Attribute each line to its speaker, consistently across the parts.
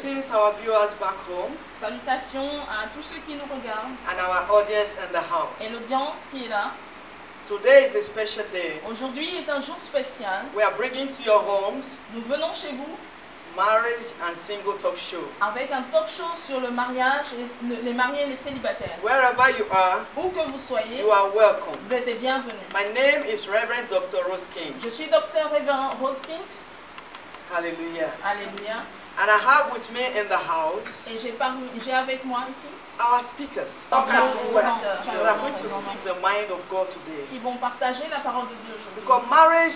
Speaker 1: Greetings our viewers back home.
Speaker 2: Salutations à tous ceux qui nous regardent
Speaker 1: And our audience in the
Speaker 2: et
Speaker 1: house.
Speaker 2: l'audience qui est là.
Speaker 1: Today is a special day.
Speaker 2: Aujourd'hui est un jour spécial.
Speaker 1: We are bringing to your homes
Speaker 2: Nous venons chez vous
Speaker 1: marriage and single talk show.
Speaker 2: avec un talk show sur le mariage, les mariés et les célibataires.
Speaker 1: Wherever you are,
Speaker 2: Où que vous soyez,
Speaker 1: you are welcome.
Speaker 2: vous êtes les bienvenus.
Speaker 1: My name is Reverend Dr. Rose King.
Speaker 2: Je suis Dr. Révérend Rose Kings.
Speaker 1: Hallelujah.
Speaker 2: Alléluia.
Speaker 1: And I have with me in the house
Speaker 2: Et j'ai avec moi ici
Speaker 1: our speakers.
Speaker 2: Charles
Speaker 1: Who are
Speaker 2: Charles
Speaker 1: going to speak the mind of God today.
Speaker 2: qui vont partager la parole de Dieu aujourd'hui.
Speaker 1: Because marriage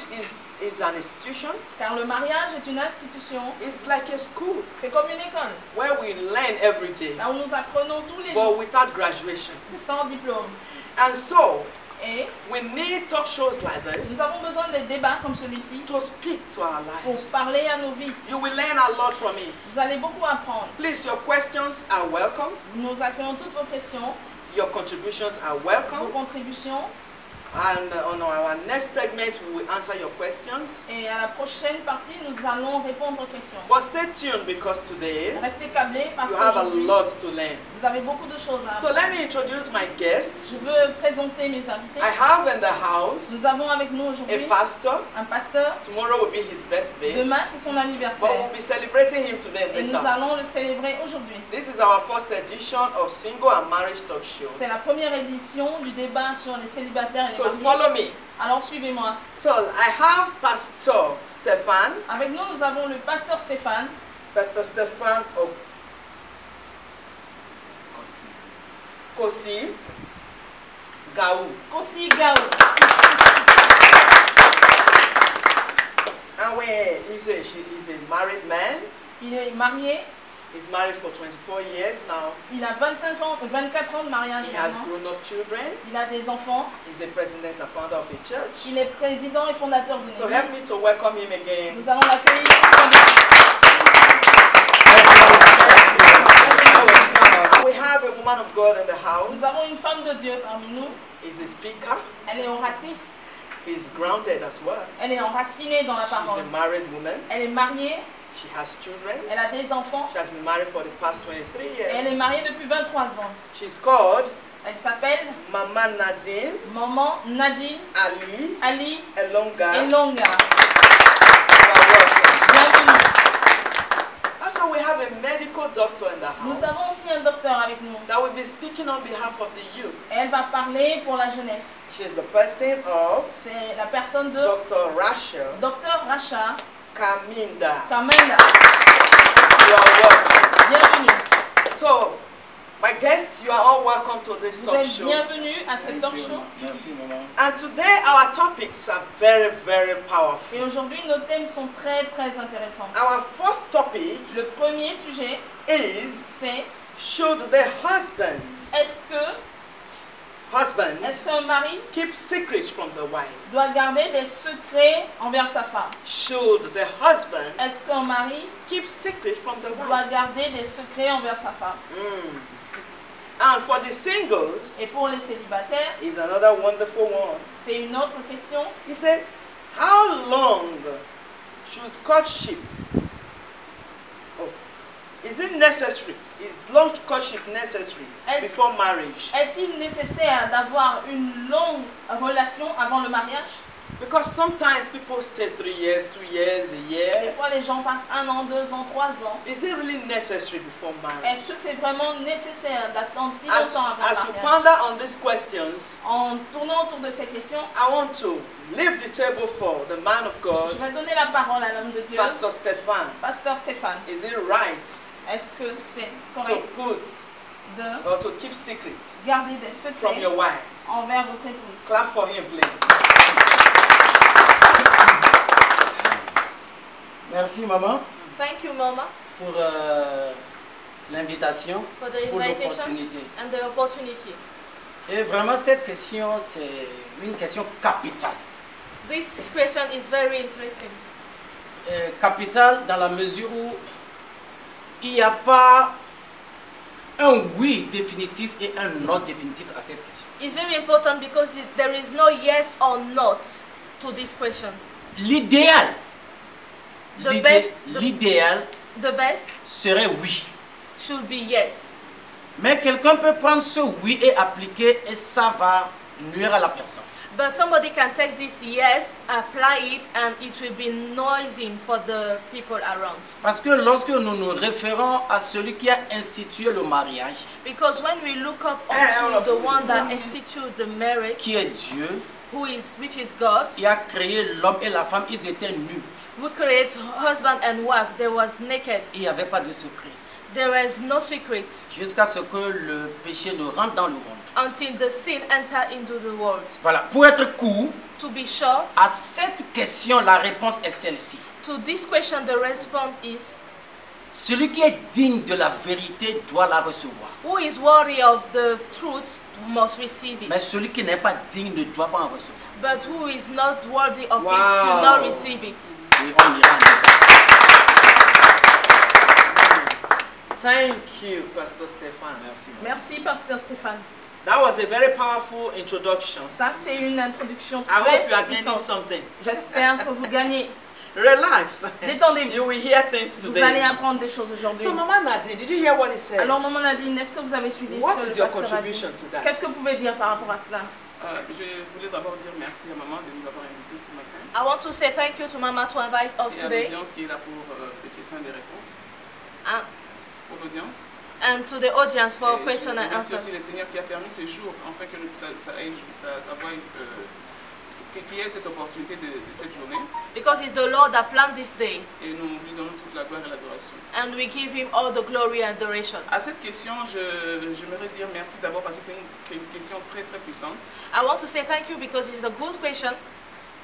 Speaker 1: is an institution.
Speaker 2: Car le mariage est une institution,
Speaker 1: It's like a school
Speaker 2: c'est comme une école,
Speaker 1: where we learn every day,
Speaker 2: là où nous apprenons tous les
Speaker 1: but
Speaker 2: jours
Speaker 1: without graduation.
Speaker 2: sans diplôme.
Speaker 1: And so,
Speaker 2: Et
Speaker 1: we need talk shows like this
Speaker 2: nous avons besoin de débats comme celui-ci
Speaker 1: to speak to our
Speaker 2: pour
Speaker 1: lives.
Speaker 2: parler à nos vies.
Speaker 1: You will learn a lot from it.
Speaker 2: Vous allez beaucoup apprendre.
Speaker 1: Please, your questions are welcome.
Speaker 2: Nous accueillons toutes vos questions,
Speaker 1: Your contributions are
Speaker 2: vos
Speaker 1: welcome.
Speaker 2: contributions.
Speaker 1: And on our next segment, we will answer your questions.
Speaker 2: Et à la prochaine partie, nous allons répondre aux questions.
Speaker 1: But stay tuned because today
Speaker 2: Restez câblés parce
Speaker 1: you have a
Speaker 2: qu'aujourd'hui,
Speaker 1: lot to learn.
Speaker 2: vous avez beaucoup de choses à
Speaker 1: So
Speaker 2: apprendre.
Speaker 1: let me introduce my guests.
Speaker 2: Je veux présenter mes invités.
Speaker 1: I have in the house
Speaker 2: Nous avons avec nous
Speaker 1: a
Speaker 2: aujourd'hui
Speaker 1: pastor.
Speaker 2: un pasteur.
Speaker 1: Tomorrow will be his birthday.
Speaker 2: Demain, c'est son
Speaker 1: But
Speaker 2: anniversaire.
Speaker 1: we'll be celebrating him today in
Speaker 2: Et
Speaker 1: this
Speaker 2: nous allons le
Speaker 1: house.
Speaker 2: célébrer aujourd'hui.
Speaker 1: This is our first edition of Single and Marriage Talk Show.
Speaker 2: C'est la première édition du débat sur les célibataires et
Speaker 1: So
Speaker 2: les mariés.
Speaker 1: follow me.
Speaker 2: Alors suivez-moi.
Speaker 1: So I have Pastor Stefan.
Speaker 2: Avec nous, nous avons le pasteur Stéphane.
Speaker 1: Pastor Stefan Kosi Gaou.
Speaker 2: Kosi Gao.
Speaker 1: And he's a married man.
Speaker 2: Il est marié.
Speaker 1: He's married for 24 years now.
Speaker 2: Il a 24 ans de mariage
Speaker 1: He has
Speaker 2: maintenant.
Speaker 1: grown-up children.
Speaker 2: Il a des enfants.
Speaker 1: He's a president and founder of a church.
Speaker 2: Il est président et fondateur d'une
Speaker 1: So help me
Speaker 2: église.
Speaker 1: to welcome him again.
Speaker 2: Nous allons l'accueillir.
Speaker 1: We have a woman of God in the
Speaker 2: Nous avons
Speaker 1: house.
Speaker 2: une femme de Dieu parmi nous.
Speaker 1: He's a speaker.
Speaker 2: Elle est oratrice.
Speaker 1: He's grounded as well.
Speaker 2: Elle est enracinée dans la
Speaker 1: She's
Speaker 2: parole.
Speaker 1: a married woman.
Speaker 2: Elle est mariée.
Speaker 1: She has children.
Speaker 2: Elle a des enfants.
Speaker 1: She has been married for the past 23
Speaker 2: Et elle est
Speaker 1: years.
Speaker 2: mariée depuis 23 ans.
Speaker 1: She's called
Speaker 2: Elle s'appelle
Speaker 1: Mama Nadine
Speaker 2: Maman Nadine
Speaker 1: Ali
Speaker 2: Ali
Speaker 1: Elonga.
Speaker 2: Elonga.
Speaker 1: You are welcome.
Speaker 2: Bienvenue.
Speaker 1: Also, we have a medical doctor in the
Speaker 2: Nous
Speaker 1: house
Speaker 2: avons aussi un docteur avec nous.
Speaker 1: that will be speaking on behalf of the youth.
Speaker 2: Et elle va parler pour la jeunesse.
Speaker 1: She is the person of
Speaker 2: C'est la personne de
Speaker 1: Dr. Rachel
Speaker 2: Dr Racha
Speaker 1: Kaminda.
Speaker 2: Kamenda.
Speaker 1: You are welcome.
Speaker 2: Bienvenue.
Speaker 1: So, my guests, you are all welcome to this
Speaker 2: Vous
Speaker 1: talk
Speaker 2: êtes
Speaker 1: show.
Speaker 2: bienvenus à ce talk show.
Speaker 3: Merci, maman.
Speaker 1: And today, our topics are very, very
Speaker 2: Et
Speaker 1: powerful.
Speaker 2: aujourd'hui, nos thèmes sont très intéressants.
Speaker 1: Our first topic
Speaker 2: Le premier sujet,
Speaker 1: is
Speaker 2: c'est
Speaker 1: should the husband
Speaker 2: est-ce qu'un mari
Speaker 1: keep secrets from the wife?
Speaker 2: doit garder des secrets envers sa femme?
Speaker 1: Should the husband
Speaker 2: Est-ce qu'un mari
Speaker 1: keep secrets from the
Speaker 2: doit
Speaker 1: wife?
Speaker 2: garder des secrets envers sa femme?
Speaker 1: And for the singles,
Speaker 2: Et pour les célibataires,
Speaker 1: is another wonderful one.
Speaker 2: c'est une autre question.
Speaker 1: He said, how long should courtship? Oh, is it necessary? Is long courtship necessary before marriage?
Speaker 2: Est-il nécessaire d'avoir une longue relation avant le mariage?
Speaker 1: Because sometimes people stay 3 years, 2 years, a
Speaker 2: Des
Speaker 1: year.
Speaker 2: fois, les gens passent 1 an, 2 ans, 3 ans.
Speaker 1: Is it really necessary before marriage?
Speaker 2: Est-ce que c'est vraiment nécessaire d'attendre si
Speaker 1: As
Speaker 2: longtemps avant
Speaker 1: you
Speaker 2: le mariage?
Speaker 1: ponder on these questions,
Speaker 2: En tournant autour de ces questions,
Speaker 1: I want to leave the table for the man of
Speaker 2: je
Speaker 1: God,
Speaker 2: vais donner la parole à l'homme de Dieu,
Speaker 1: Pastor Stefan.
Speaker 2: Pasteur Stéphane.
Speaker 1: Is it right
Speaker 2: Est-ce que c'est
Speaker 1: to
Speaker 2: correct
Speaker 1: put
Speaker 2: de
Speaker 1: or to keep secrets
Speaker 2: garder des
Speaker 1: from
Speaker 2: secrets
Speaker 1: your wife?
Speaker 2: envers votre épouse?
Speaker 1: Clap for him, please.
Speaker 3: Merci, maman,
Speaker 4: Thank you, Mama,
Speaker 3: pour l'invitation,
Speaker 4: for the
Speaker 3: pour
Speaker 4: invitation
Speaker 3: l'opportunité.
Speaker 4: and the opportunity.
Speaker 3: Et vraiment, cette question, c'est une question capitale.
Speaker 4: This question is very interesting.
Speaker 3: Capitale dans la mesure où il n'y a pas un oui définitif et un non définitif à cette question.
Speaker 4: It's very important because there is no yes or not to this question.
Speaker 3: L'idéal,
Speaker 4: The best-
Speaker 3: l'idéal,
Speaker 4: the best
Speaker 3: serait oui.
Speaker 4: should be yes.
Speaker 3: Mais quelqu'un peut prendre ce oui et appliquer et ça va nuire à la personne.
Speaker 4: But somebody can take this yes, apply it, and it will be noisy for the people around.
Speaker 3: Parce que lorsque nous nous référons à celui qui a institué le mariage,
Speaker 4: Because when we look up onto the one that instituted the marriage,
Speaker 3: qui est Dieu,
Speaker 4: which is God,
Speaker 3: il a créé l'homme et la femme, ils étaient nus.
Speaker 4: who creates husband and wife, they was naked.
Speaker 3: Il n'y avait pas de secret.
Speaker 4: There is no secret
Speaker 3: Jusqu'à ce que le péché ne rentre dans le monde.
Speaker 4: until the sin enter into the world.
Speaker 3: Voilà, pour être court,
Speaker 4: To be short,
Speaker 3: à cette question, la réponse est celle-ci.
Speaker 4: to this question the response is,
Speaker 3: Celui qui est digne de la vérité doit la recevoir.
Speaker 4: who is worthy of the truth must receive it.
Speaker 3: Mais celui qui n'est pas digne ne doit pas en recevoir.
Speaker 4: But who is not worthy of it
Speaker 1: Wow.
Speaker 4: should not receive it.
Speaker 3: Et on ira en débat.
Speaker 1: Thank you, Pastor Stefan.
Speaker 3: Merci.
Speaker 2: Merci, Pasteur Stéphane.
Speaker 1: That was a very powerful introduction.
Speaker 2: Ça, c'est une introduction
Speaker 1: I hope
Speaker 2: très
Speaker 1: you are gaining
Speaker 2: puissante.
Speaker 1: something.
Speaker 2: J'espère que vous gagnez.
Speaker 1: Relax.
Speaker 2: Détendez-vous.
Speaker 1: You will hear things
Speaker 2: Vous allez
Speaker 1: today.
Speaker 2: apprendre des choses aujourd'hui.
Speaker 1: So, Mama Nadine, did you hear what he said?
Speaker 2: Alors, Maman Nadine, est-ce que vous avez suivi
Speaker 1: What
Speaker 2: ce que
Speaker 1: is
Speaker 2: le
Speaker 1: your
Speaker 2: pasteur a dit?
Speaker 1: contribution to that?
Speaker 2: Qu'est-ce que vous pouvez dire par rapport à cela?
Speaker 5: Je voulais d'abord dire merci à maman de nous avoir invités ce matin
Speaker 4: I want to say thank you to Mama to invite us
Speaker 5: et à
Speaker 4: today,
Speaker 5: l'audience qui est là pour des questions et des réponses.
Speaker 4: and,
Speaker 5: Pour l'audience.
Speaker 4: and to the audience for
Speaker 5: Et
Speaker 4: question
Speaker 5: je
Speaker 4: and
Speaker 5: remercie
Speaker 4: answer.
Speaker 5: aussi le Seigneur qui a permis ce jour, enfin que ça voie, qu'il y ait cette opportunité de cette journée.
Speaker 4: Because it's the Lord that planned this day,
Speaker 5: Et nous lui donnons toute la gloire et l'adoration.
Speaker 4: and we give Him all the glory and adoration.
Speaker 5: À cette question, j'aimerais dire merci d'abord parce que c'est une question très très puissante.
Speaker 4: I want to say thank you because it's a good question,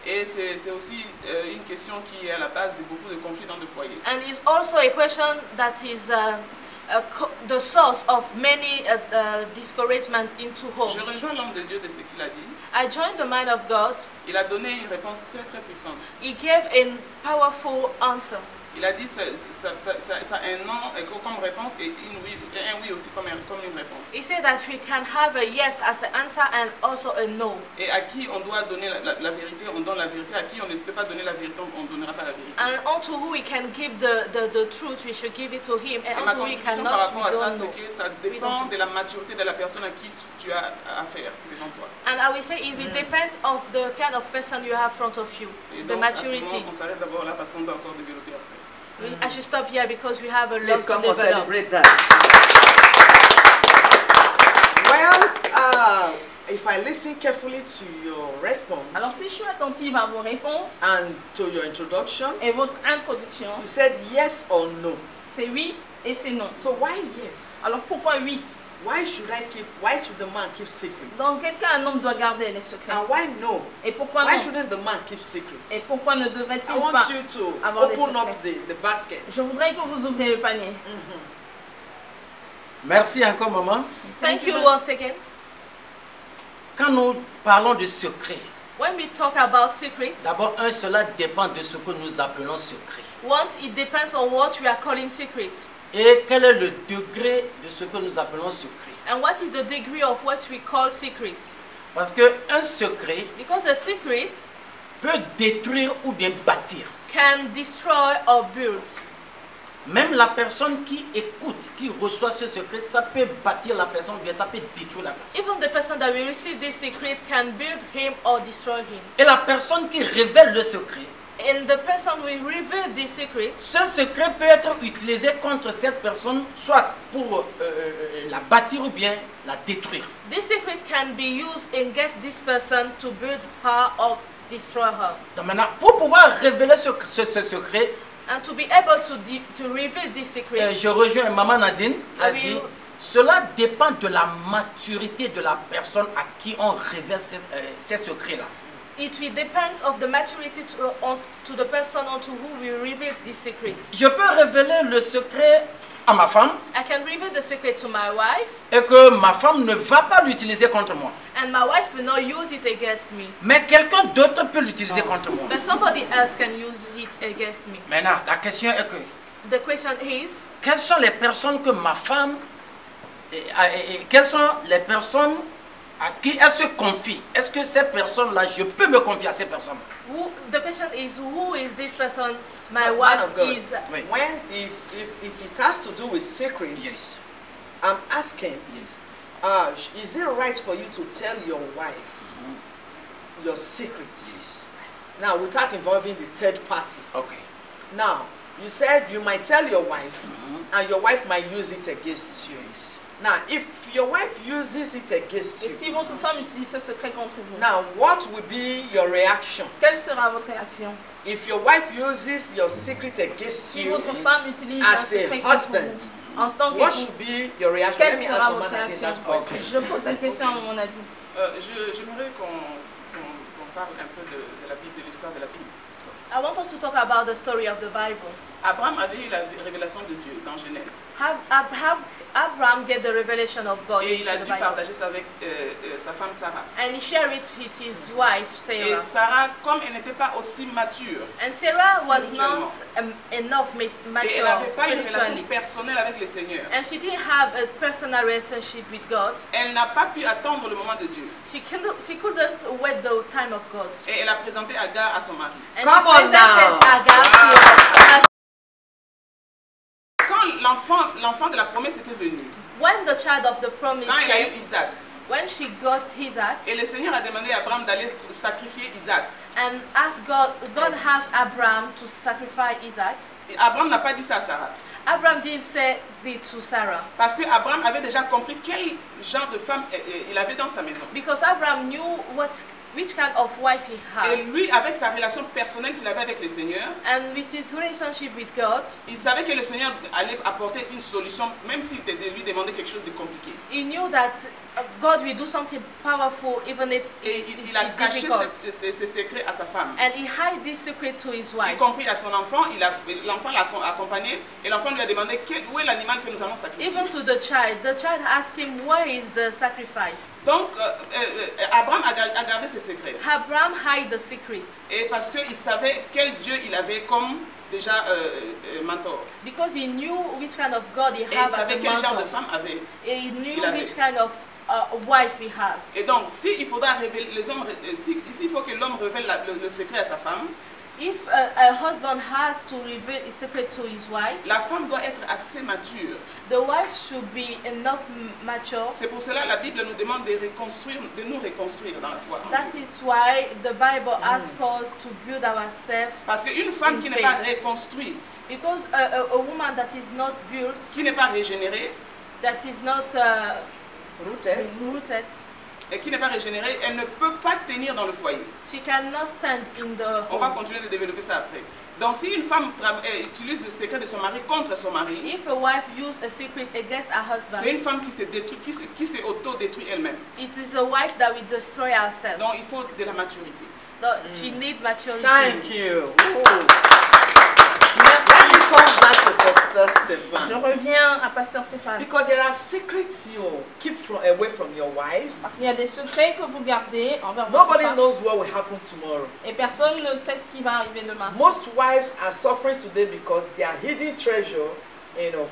Speaker 5: Et c'est aussi une question qui est à la base de beaucoup de conflits dans le foyer.
Speaker 4: and it's also a question that is the source of many discouragement into homes.
Speaker 5: Je rejoins l'homme de Dieu de ce qu'il a dit.
Speaker 4: I joined the mind of God.
Speaker 5: Il a donné une réponse très très puissante.
Speaker 4: He gave a powerful answer.
Speaker 5: Il a dit ça a un non comme réponse et un oui aussi comme une réponse.
Speaker 4: He said that we can have a yes as an answer and also a no.
Speaker 5: Et à qui on doit donner la vérité, on donne la vérité. À qui on ne peut pas donner la vérité, on ne donnera pas la vérité.
Speaker 4: And unto who we can give the truth, we should give it to him.
Speaker 5: Et
Speaker 4: And
Speaker 5: ma
Speaker 4: unto who we
Speaker 5: contribution par
Speaker 4: cannot,
Speaker 5: rapport
Speaker 4: we
Speaker 5: à ça,
Speaker 4: don't know.
Speaker 5: c'est que ça dépend de la maturité de la personne à qui tu as affaire devant toi.
Speaker 4: And I will say it will depend of the kind of person you have in front of you,
Speaker 5: Et
Speaker 4: the
Speaker 5: donc, à ce
Speaker 4: maturity.
Speaker 5: moment, on s'arrête d'abord là parce qu'on doit encore développer après.
Speaker 4: I should stop here because we have a lot
Speaker 1: Let's
Speaker 4: to
Speaker 1: come and
Speaker 4: develop.
Speaker 1: celebrate that. Well, if I listen carefully to your response
Speaker 2: Alors, si je suis attentive à vos réponses
Speaker 1: and to your introduction,
Speaker 2: et votre introduction,
Speaker 1: you said yes or no.
Speaker 2: c'est oui et c'est non.
Speaker 1: So why yes?
Speaker 2: Alors, pourquoi oui?
Speaker 1: Why should the man keep secrets?
Speaker 2: Dans quel cas un homme doit garder les secrets?
Speaker 1: And why no?
Speaker 2: Et pourquoi
Speaker 1: Why
Speaker 2: non?
Speaker 1: shouldn't the man keep
Speaker 2: Et
Speaker 1: secrets?
Speaker 2: pourquoi ne
Speaker 1: I
Speaker 2: devrait-il
Speaker 1: want
Speaker 2: pas
Speaker 1: you to
Speaker 2: avoir des
Speaker 1: open up
Speaker 2: secrets?
Speaker 1: the basket.
Speaker 2: Je voudrais que vous ouvriez le panier.
Speaker 3: Merci encore, maman.
Speaker 4: Thank you once again.
Speaker 3: Quand nous parlons de secret,
Speaker 4: When we talk about secrets,
Speaker 3: d'abord, cela dépend de ce que nous appelons secret.
Speaker 4: once it depends on what we are calling secret.
Speaker 3: Et quel est le degré de ce que nous appelons secret?
Speaker 4: And what is the degree of what we call secret?
Speaker 3: Parce qu'un secret
Speaker 4: Because a secret
Speaker 3: peut détruire ou bien bâtir.
Speaker 4: can destroy or build.
Speaker 3: Même la personne qui écoute, qui reçoit ce secret, ça peut bâtir la personne ou bien ça peut détruire la personne.
Speaker 4: Even the person that will receive this secret can build him or destroy him.
Speaker 3: Et la personne qui révèle le secret,
Speaker 4: And the person will reveal this secret.
Speaker 3: ce secret peut être utilisé contre cette personne, soit pour la bâtir ou bien la détruire.
Speaker 4: This secret can be used against this person to build her or destroy her.
Speaker 3: Donc maintenant, pour pouvoir révéler ce secret,
Speaker 4: And to be able to reveal this secret,
Speaker 3: je rejoins Maman Nadine,
Speaker 4: Ah
Speaker 3: elle
Speaker 4: oui,
Speaker 3: dit,
Speaker 4: oui.
Speaker 3: cela dépend de la maturité de la personne à qui on révèle ces secrets-là.
Speaker 4: it will depend of the maturity to the person unto who will reveal this secret.
Speaker 3: Je peux révéler le secret à ma femme
Speaker 4: I can reveal the secret to my wife,
Speaker 3: et que ma femme ne va pas l'utiliser contre moi.
Speaker 4: and my wife will not use it against me.
Speaker 3: Mais quelqu'un d'autre peut l'utiliser contre moi.
Speaker 4: But somebody else can use it against me.
Speaker 3: Maintenant, la question est que,
Speaker 4: The question is,
Speaker 3: quelles sont les personnes que ma femme, quelles sont les personnes À qui elle se confie? Est-ce que ces personnes-là, je peux me confier à ces personnes?
Speaker 4: The question is, who is this person my
Speaker 1: Man
Speaker 4: wife
Speaker 1: of God.
Speaker 4: is?
Speaker 3: Oui.
Speaker 1: When, if it has to do with secrets,
Speaker 3: Yes.
Speaker 1: I'm asking,
Speaker 3: Yes.
Speaker 1: is it right for you to tell your wife your secrets? Now, without involving the third party.
Speaker 3: Okay.
Speaker 1: Now, you said you might tell your wife, and your wife might use it against you.
Speaker 3: Yes.
Speaker 1: Now, if your wife uses it against
Speaker 2: Et
Speaker 1: you,
Speaker 2: si votre femme utilise ce secret contre vous,
Speaker 1: now what will be your reaction?
Speaker 2: quelle sera votre réaction?
Speaker 1: If your wife uses your secret against
Speaker 2: Si
Speaker 1: you,
Speaker 2: votre femme utilise
Speaker 1: as
Speaker 2: un secret
Speaker 1: a
Speaker 2: contre
Speaker 1: husband,
Speaker 2: vous, en tant
Speaker 1: what
Speaker 2: qu'époux,
Speaker 1: should be your reaction?
Speaker 2: quelle
Speaker 1: Let me
Speaker 2: sera
Speaker 1: ask
Speaker 2: votre
Speaker 1: Mama Nadine
Speaker 2: réaction?
Speaker 1: that question.
Speaker 2: Je pose cette question à mon avis.
Speaker 5: J'aimerais qu'on parle un peu de la Bible, de l'histoire de la Bible.
Speaker 4: I want us to talk about the story of the Bible.
Speaker 5: Abraham avait eu la révélation de Dieu dans Genèse.
Speaker 4: Abraham get the revelation of God
Speaker 5: Et il a
Speaker 4: in the
Speaker 5: dû
Speaker 4: Bible.
Speaker 5: partager ça avec sa femme Sarah.
Speaker 4: And he shared it with his wife,
Speaker 5: Et
Speaker 4: Sarah.
Speaker 5: Sarah, comme elle n'était pas aussi mature,
Speaker 4: And Sarah was not enough
Speaker 5: et
Speaker 4: mature
Speaker 5: elle n'avait pas une relation
Speaker 4: spiritually.
Speaker 5: personnelle avec le Seigneur,
Speaker 4: And she didn't have a personal relationship with God.
Speaker 5: elle n'a pas pu attendre le moment de Dieu.
Speaker 4: She couldn't wait the time of God.
Speaker 5: Et elle a présenté Agar à son mari.
Speaker 4: And
Speaker 1: Come
Speaker 4: she
Speaker 1: on
Speaker 4: presented
Speaker 1: now.
Speaker 4: Agar to her husband.
Speaker 5: Quand l'enfant de la promesse était venu,
Speaker 4: When the child of the promise
Speaker 5: quand il a eu
Speaker 4: came,
Speaker 5: Isaac,
Speaker 4: when she got Isaac,
Speaker 5: et le Seigneur a demandé à Abraham d'aller sacrifier Isaac.
Speaker 4: and asked God asked Abraham to sacrifice Isaac.
Speaker 5: Et Abraham n'a pas dit ça à Sarah.
Speaker 4: Abraham didn't say it to Sarah
Speaker 5: Parce que Abraham avait déjà compris quel genre de femme il avait dans sa maison.
Speaker 4: because Abraham knew which kind of wife he
Speaker 5: Et
Speaker 4: had.
Speaker 5: lui, avec sa relation personnelle qu'il avait avec le Seigneur,
Speaker 4: And with his relationship with God,
Speaker 5: il savait que le Seigneur allait apporter une solution, même s'il lui demandait quelque chose de compliqué.
Speaker 4: he knew that God will do something powerful even if
Speaker 5: Et
Speaker 4: it's
Speaker 5: il a caché
Speaker 4: difficult.
Speaker 5: ses secrets à sa femme.
Speaker 4: And he hid this secret to his
Speaker 5: Y
Speaker 4: wife.
Speaker 5: compris à son enfant, l'enfant l'a accompagné et l'enfant lui a demandé où est l'animal que nous allons sacrifier.
Speaker 4: Even to the child asked him, where is the sacrifice?
Speaker 5: Donc, Abraham a gardé ses secrets.
Speaker 4: Abraham hid the secret
Speaker 5: Et parce qu'il savait quel Dieu il avait comme déjà mentor.
Speaker 4: because he knew which kind of God he
Speaker 5: Et il
Speaker 4: had as
Speaker 5: savait
Speaker 4: a
Speaker 5: quel genre de
Speaker 4: mentor.
Speaker 5: femme avait.
Speaker 4: He knew
Speaker 5: il avait.
Speaker 4: which kind of wife he had.
Speaker 5: Et donc, s'il faudra révéler, s'il faut que l'homme révèle le secret à sa femme,
Speaker 4: If a husband has to reveal his secret to his wife,
Speaker 5: la femme doit être assez mature.
Speaker 4: the wife should be enough mature.
Speaker 5: C'est pour cela que la Bible nous demande de nous reconstruire dans la foi. en
Speaker 4: That
Speaker 5: Dieu.
Speaker 4: is why the Bible asks us to build ourselves,
Speaker 5: Parce qu'une femme
Speaker 4: in
Speaker 5: qui n'est pas
Speaker 4: faith.
Speaker 5: reconstruite,
Speaker 4: because a woman that is not built,
Speaker 5: qui n'est pas régénérée,
Speaker 4: that is not
Speaker 1: Rooted.
Speaker 4: rooted,
Speaker 5: et qui n'est pas régénérée, elle ne peut pas tenir dans le foyer.
Speaker 4: she cannot stand in the
Speaker 5: On va
Speaker 4: home.
Speaker 5: continuer de développer ça après. Donc si une femme utilise le secret de son mari contre son mari,
Speaker 4: If a wife use a secret against her
Speaker 5: c'est
Speaker 4: husband,
Speaker 5: une femme qui se détruit, qui se auto-détruit elle-même.
Speaker 4: it is a wife that will destroy herself.
Speaker 5: Donc il faut de la maturité.
Speaker 4: So she needs maturity.
Speaker 1: Thank you. Let me come back to Pastor
Speaker 2: Je
Speaker 1: Stefan.
Speaker 2: reviens à Pasteur Stéphane.
Speaker 1: Because there are secrets you keep away from your wife.
Speaker 2: Parce qu'il y a des secrets que vous gardez envers votre
Speaker 1: Nobody
Speaker 2: femme
Speaker 1: knows what will happen tomorrow.
Speaker 2: et personne ne sait ce qui va arriver demain.
Speaker 1: Most wives are suffering today because their hidden treasure,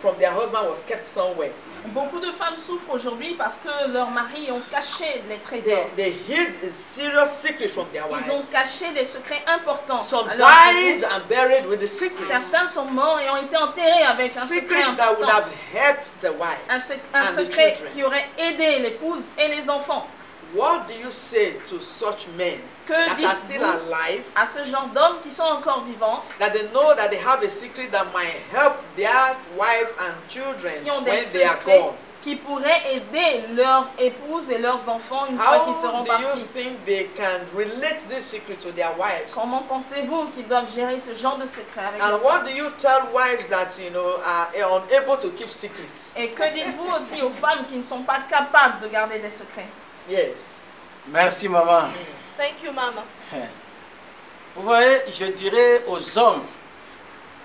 Speaker 1: from their husband was kept somewhere.
Speaker 2: Beaucoup de femmes souffrent aujourd'hui parce que leurs maris ont caché les trésors.
Speaker 1: They hid a serious secret from their
Speaker 2: Ils ont
Speaker 1: wives.
Speaker 2: caché des secrets importants.
Speaker 1: Some
Speaker 2: à leurs
Speaker 1: died
Speaker 2: épouses.
Speaker 1: and buried with the secrets.
Speaker 2: Certains sont morts et ont été enterrés avec un secret
Speaker 1: Secrets that would
Speaker 2: important.
Speaker 1: have helped the wives
Speaker 2: Un
Speaker 1: and the
Speaker 2: secret
Speaker 1: children.
Speaker 2: qui aurait aidé l'épouse et les enfants.
Speaker 1: What do you say to such men
Speaker 2: Que
Speaker 1: that are
Speaker 2: dites-vous
Speaker 1: still alive,
Speaker 2: à ce genre d'hommes qui sont encore vivants,
Speaker 1: that they know that they have a secret that might help their wife and children
Speaker 2: qui ont des
Speaker 1: when they are
Speaker 2: secrets
Speaker 1: gone?
Speaker 2: qui pourraient aider leur épouse et leurs enfants une fois qu'ils
Speaker 1: How
Speaker 2: seront
Speaker 1: do you
Speaker 2: partis?
Speaker 1: think they can relate this secret to their wives?
Speaker 2: Comment pensez-vous qu'ils doivent gérer ce genre de secret avec
Speaker 1: And
Speaker 2: leurs
Speaker 1: what
Speaker 2: femmes?
Speaker 1: do you tell wives that are unable to keep secrets?
Speaker 2: Et que dites-vous aussi aux femmes qui ne sont pas capables de garder des secrets?
Speaker 1: Yes.
Speaker 3: Merci, maman.
Speaker 4: Thank you, Mama.
Speaker 3: Vous voyez, je dirais aux hommes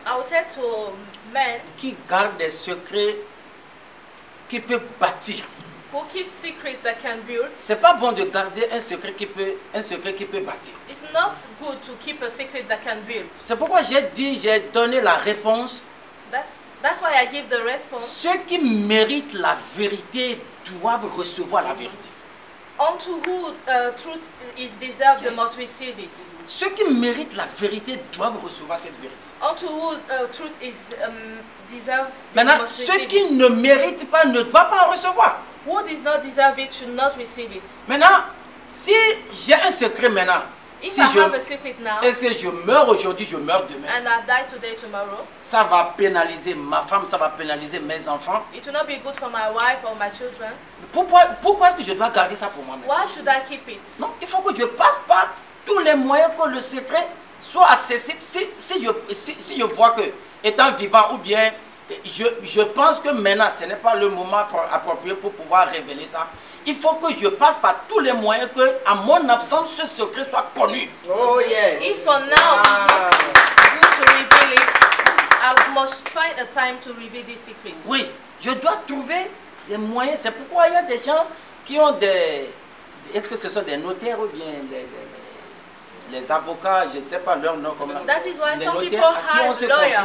Speaker 4: I will tell to men
Speaker 3: qui gardent des secrets qui peuvent bâtir.
Speaker 4: who keep secrets that can build.
Speaker 3: C'est pas bon de garder un secret qui peut bâtir.
Speaker 4: It's not good to keep a secret that can build.
Speaker 3: C'est pourquoi j'ai donné la réponse.
Speaker 4: That's why I give the response.
Speaker 3: Ceux qui méritent la vérité doivent recevoir la vérité.
Speaker 4: Unto who truth is deserved, they
Speaker 3: Yes.
Speaker 4: must receive it.
Speaker 3: Ceux qui méritent la vérité doivent recevoir cette vérité.
Speaker 4: Unto who truth is deserved, they
Speaker 3: Maintenant,
Speaker 4: must
Speaker 3: ceux
Speaker 4: receive
Speaker 3: qui
Speaker 4: it.
Speaker 3: ne méritent pas ne doivent pas en recevoir.
Speaker 4: Who does not deserve it should not receive it.
Speaker 3: Maintenant, si j'ai un secret maintenant,
Speaker 4: If
Speaker 3: si
Speaker 4: I have a secret now,
Speaker 3: et si je meurs aujourd'hui, je meurs demain,
Speaker 4: and I die today, tomorrow,
Speaker 3: ça va pénaliser ma femme, ça va pénaliser mes enfants.
Speaker 4: it will not be good for my wife or my children.
Speaker 3: Pourquoi est-ce que je dois garder ça pour moi-même?
Speaker 4: Why should I keep it?
Speaker 3: Non, il faut que je passe par tous les moyens que le secret soit accessible. Si je vois que, étant vivant ou bien, je pense que maintenant, ce n'est pas le moment approprié pour pouvoir révéler ça. Il faut que je passe par tous les moyens que, à mon absence, ce secret soit connu.
Speaker 1: Oh yes.
Speaker 4: If for now it's not good to reveal it, I must find a time to reveal these secrets.
Speaker 3: Oui, je dois trouver des moyens. C'est pourquoi il y a des gens qui ont des... Est-ce que ce sont des notaires ou bien les avocats, je ne sais pas leur nom comment.
Speaker 4: That is why
Speaker 3: Les
Speaker 4: some
Speaker 3: notaires
Speaker 4: people
Speaker 3: à qui on se
Speaker 4: hire lawyers.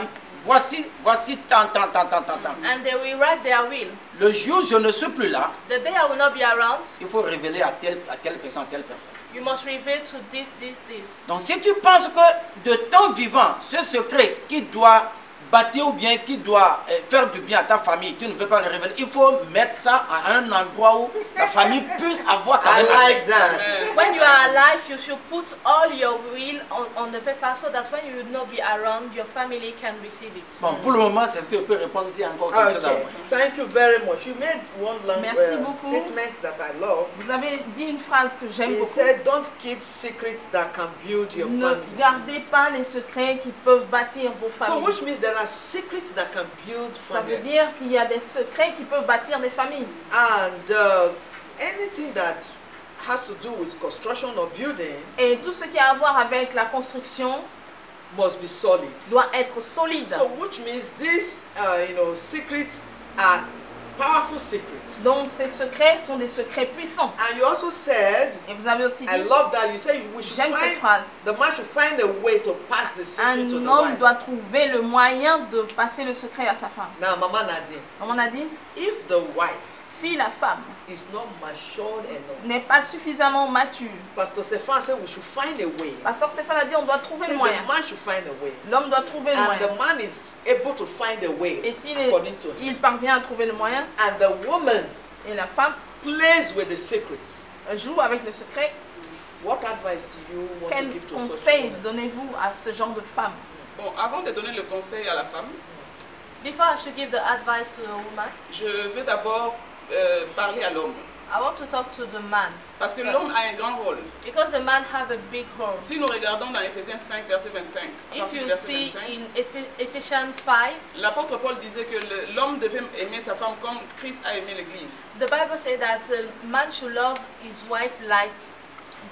Speaker 3: confie. Voici tant.
Speaker 4: And they will write their will.
Speaker 3: Le jour où je ne suis plus là,
Speaker 4: The day I will not be around,
Speaker 3: il faut révéler à telle personne,
Speaker 4: you must reveal to this.
Speaker 3: Donc si tu penses que de ton vivant, ce secret qui doit bâtir ou bien qui doit faire du bien à ta famille, tu ne veux pas le révéler, il faut mettre ça à un endroit où la famille puisse avoir quand
Speaker 1: I
Speaker 3: même assez.
Speaker 1: like that.
Speaker 4: When you are alive, you should put all your will on the paper so that when you will not be around, your family can receive it.
Speaker 3: Bon, pour le moment, c'est ce que je peux répondre s'il y a encore quelque chose à
Speaker 1: Okay,
Speaker 3: voir.
Speaker 1: thank you very much. You made one
Speaker 2: Merci beaucoup.
Speaker 1: statement that I love.
Speaker 2: Vous avez dit une phrase que j'aime
Speaker 1: He
Speaker 2: beaucoup.
Speaker 1: said, "Don't keep secrets that can build your
Speaker 2: Ne
Speaker 1: family."
Speaker 2: gardez pas les secrets qui peuvent bâtir vos
Speaker 1: So,
Speaker 2: familles.
Speaker 1: which means there are secrets that can build
Speaker 2: Ça veut
Speaker 1: families.
Speaker 2: dire qu'il y a des secrets qui peuvent bâtir des familles.
Speaker 1: And anything that has to do with construction or building
Speaker 2: Et tout ce qui a à voir avec la construction
Speaker 1: must be solid.
Speaker 2: doit être solide.
Speaker 1: So, which means these, secrets are powerful secrets.
Speaker 2: Donc ces secrets sont des secrets puissants.
Speaker 1: And you also said,
Speaker 2: Et vous avez aussi
Speaker 1: I
Speaker 2: dit,
Speaker 1: love that you said we should
Speaker 2: j'aime cette
Speaker 1: find,
Speaker 2: phrase,
Speaker 1: the man should find a way to pass the secret to the
Speaker 2: un homme
Speaker 1: wife.
Speaker 2: doit trouver le moyen de passer le secret à sa femme.
Speaker 1: Now, Mama Nadine,
Speaker 2: Comme on a dit,
Speaker 1: if the wife
Speaker 2: si la femme
Speaker 1: is not matured enough,
Speaker 2: n'est pas suffisamment mature,
Speaker 1: Pastor Stefan said we should find a way.
Speaker 2: Pasteur Stéphane a dit on doit trouver
Speaker 1: Say
Speaker 2: le
Speaker 1: the
Speaker 2: moyen.
Speaker 1: man should find a way.
Speaker 2: L'homme doit trouver le
Speaker 1: And the
Speaker 2: moyen.
Speaker 1: man is able to find a way
Speaker 2: Et s'il
Speaker 1: according to him.
Speaker 2: il parvient à trouver le moyen,
Speaker 1: And the woman
Speaker 2: et la femme
Speaker 1: plays with the secrets.
Speaker 2: joue avec le secret,
Speaker 1: What advice do you want to
Speaker 2: quel
Speaker 1: give to such a
Speaker 2: conseil
Speaker 1: woman?
Speaker 2: donnez-vous à ce genre de femme?
Speaker 5: Bon, avant de donner le conseil à la femme,
Speaker 4: Before I should give the advice to a woman,
Speaker 5: je veux d'abord parler à l'homme.
Speaker 4: I want to talk to the man.
Speaker 5: Parce que l'homme a un grand rôle.
Speaker 4: Because the man have a big role.
Speaker 5: Si nous regardons dans Éphésiens 5, verset 25, à
Speaker 4: If
Speaker 5: partir du
Speaker 4: you
Speaker 5: verset
Speaker 4: see
Speaker 5: 25,
Speaker 4: in Ephesians 5,
Speaker 5: l'apôtre Paul disait que l'homme devait aimer sa femme comme Christ a aimé l'Église.
Speaker 4: the Bible says that a man should love his wife like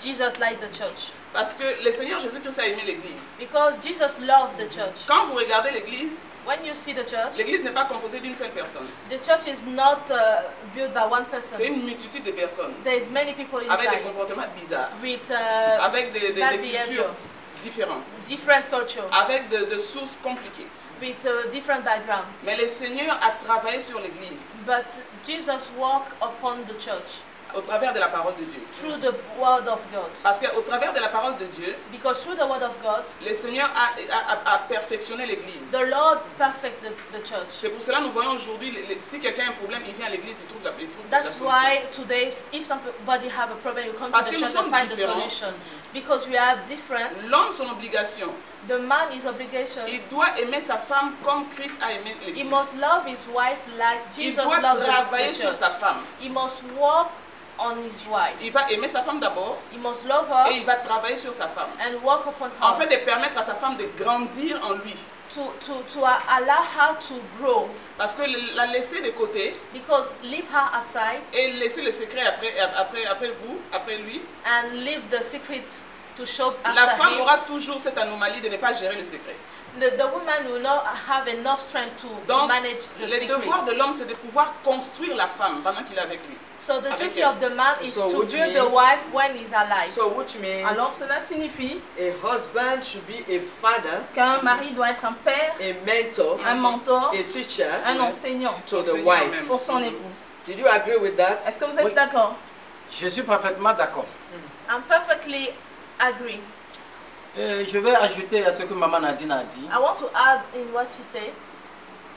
Speaker 4: Jesus liked the church.
Speaker 5: Parce que le Seigneur Jésus-Christ a aimé l'Église.
Speaker 4: Because Jesus loved the church.
Speaker 5: Quand vous regardez l'Église,
Speaker 4: When you see the church,
Speaker 5: l'Église n'est pas composée d'une seule personne.
Speaker 4: the church is not built by one
Speaker 5: C'est
Speaker 4: person.
Speaker 5: une multitude de personnes
Speaker 4: There is many people
Speaker 5: avec des
Speaker 4: inside
Speaker 5: comportements bizarres,
Speaker 4: with
Speaker 5: avec des
Speaker 4: bad
Speaker 5: cultures
Speaker 4: behavior,
Speaker 5: différentes,
Speaker 4: different culture,
Speaker 5: avec de sources compliquées.
Speaker 4: with different background.
Speaker 5: Mais le Seigneur a travaillé sur l'Église
Speaker 4: But Jesus walked upon the church
Speaker 5: au travers de la parole de Dieu.
Speaker 4: through the word of God.
Speaker 5: Parce qu'au travers de la parole de Dieu,
Speaker 4: Because through the word of God,
Speaker 5: le Seigneur a perfectionné l'Église.
Speaker 4: the Lord perfect the church.
Speaker 5: C'est pour cela que nous voyons aujourd'hui, si quelqu'un a un problème, il vient à l'église, il trouve la
Speaker 4: That's
Speaker 5: solution.
Speaker 4: why today, if somebody have a problem, you come
Speaker 5: Parce
Speaker 4: to
Speaker 5: que
Speaker 4: the
Speaker 5: nous
Speaker 4: church and
Speaker 5: sommes
Speaker 4: find the
Speaker 5: différents.
Speaker 4: solution. Because we are different.
Speaker 5: L'homme, son obligation,
Speaker 4: The man is obligation.
Speaker 5: il doit aimer sa femme comme Christ a aimé
Speaker 4: He
Speaker 5: l'église.
Speaker 4: must love his wife like
Speaker 5: Il
Speaker 4: Jesus
Speaker 5: doit
Speaker 4: loved
Speaker 5: travailler
Speaker 4: the
Speaker 5: sur
Speaker 4: church.
Speaker 5: sa femme.
Speaker 4: He must walk on his wife.
Speaker 5: Il va aimer sa femme d'abord
Speaker 4: He must love her
Speaker 5: et il va travailler sur sa femme.
Speaker 4: and walk upon her
Speaker 5: Afin de permettre à sa femme de grandir en lui.
Speaker 4: to allow her to grow.
Speaker 5: Parce que la laisser de côté
Speaker 4: Because leave her aside
Speaker 5: et laisser le secret après lui,
Speaker 4: and leave the secret to show
Speaker 5: la
Speaker 4: after
Speaker 5: femme
Speaker 4: him.
Speaker 5: aura toujours cette anomalie de ne pas gérer le secret.
Speaker 4: The woman will not have enough strength to
Speaker 5: Donc,
Speaker 4: manage the
Speaker 5: le devoir de
Speaker 4: secret.
Speaker 5: l'homme, c'est de pouvoir construire la femme pendant qu'il est avec lui.
Speaker 4: So the
Speaker 5: avec
Speaker 4: duty
Speaker 5: elle.
Speaker 4: of the man is
Speaker 1: So
Speaker 4: to
Speaker 1: which
Speaker 4: build the
Speaker 1: means-
Speaker 4: wife when he's alive.
Speaker 1: So which means
Speaker 2: Alors cela signifie
Speaker 1: a husband should be a father,
Speaker 2: qu'un mari doit être un père,
Speaker 1: a mentor,
Speaker 2: un mentor,
Speaker 1: a teacher
Speaker 2: un enseignant
Speaker 1: to the
Speaker 5: Enseignant
Speaker 1: wife.
Speaker 5: même.
Speaker 2: pour son épouse.
Speaker 1: Did you agree with that?
Speaker 2: Est-ce que vous êtes
Speaker 3: Oui.
Speaker 2: d'accord?
Speaker 3: Je suis parfaitement d'accord.
Speaker 4: I'm perfectly agree.
Speaker 3: Je vais ajouter à ce que Maman Nadine a dit.
Speaker 4: I want to add in what she said.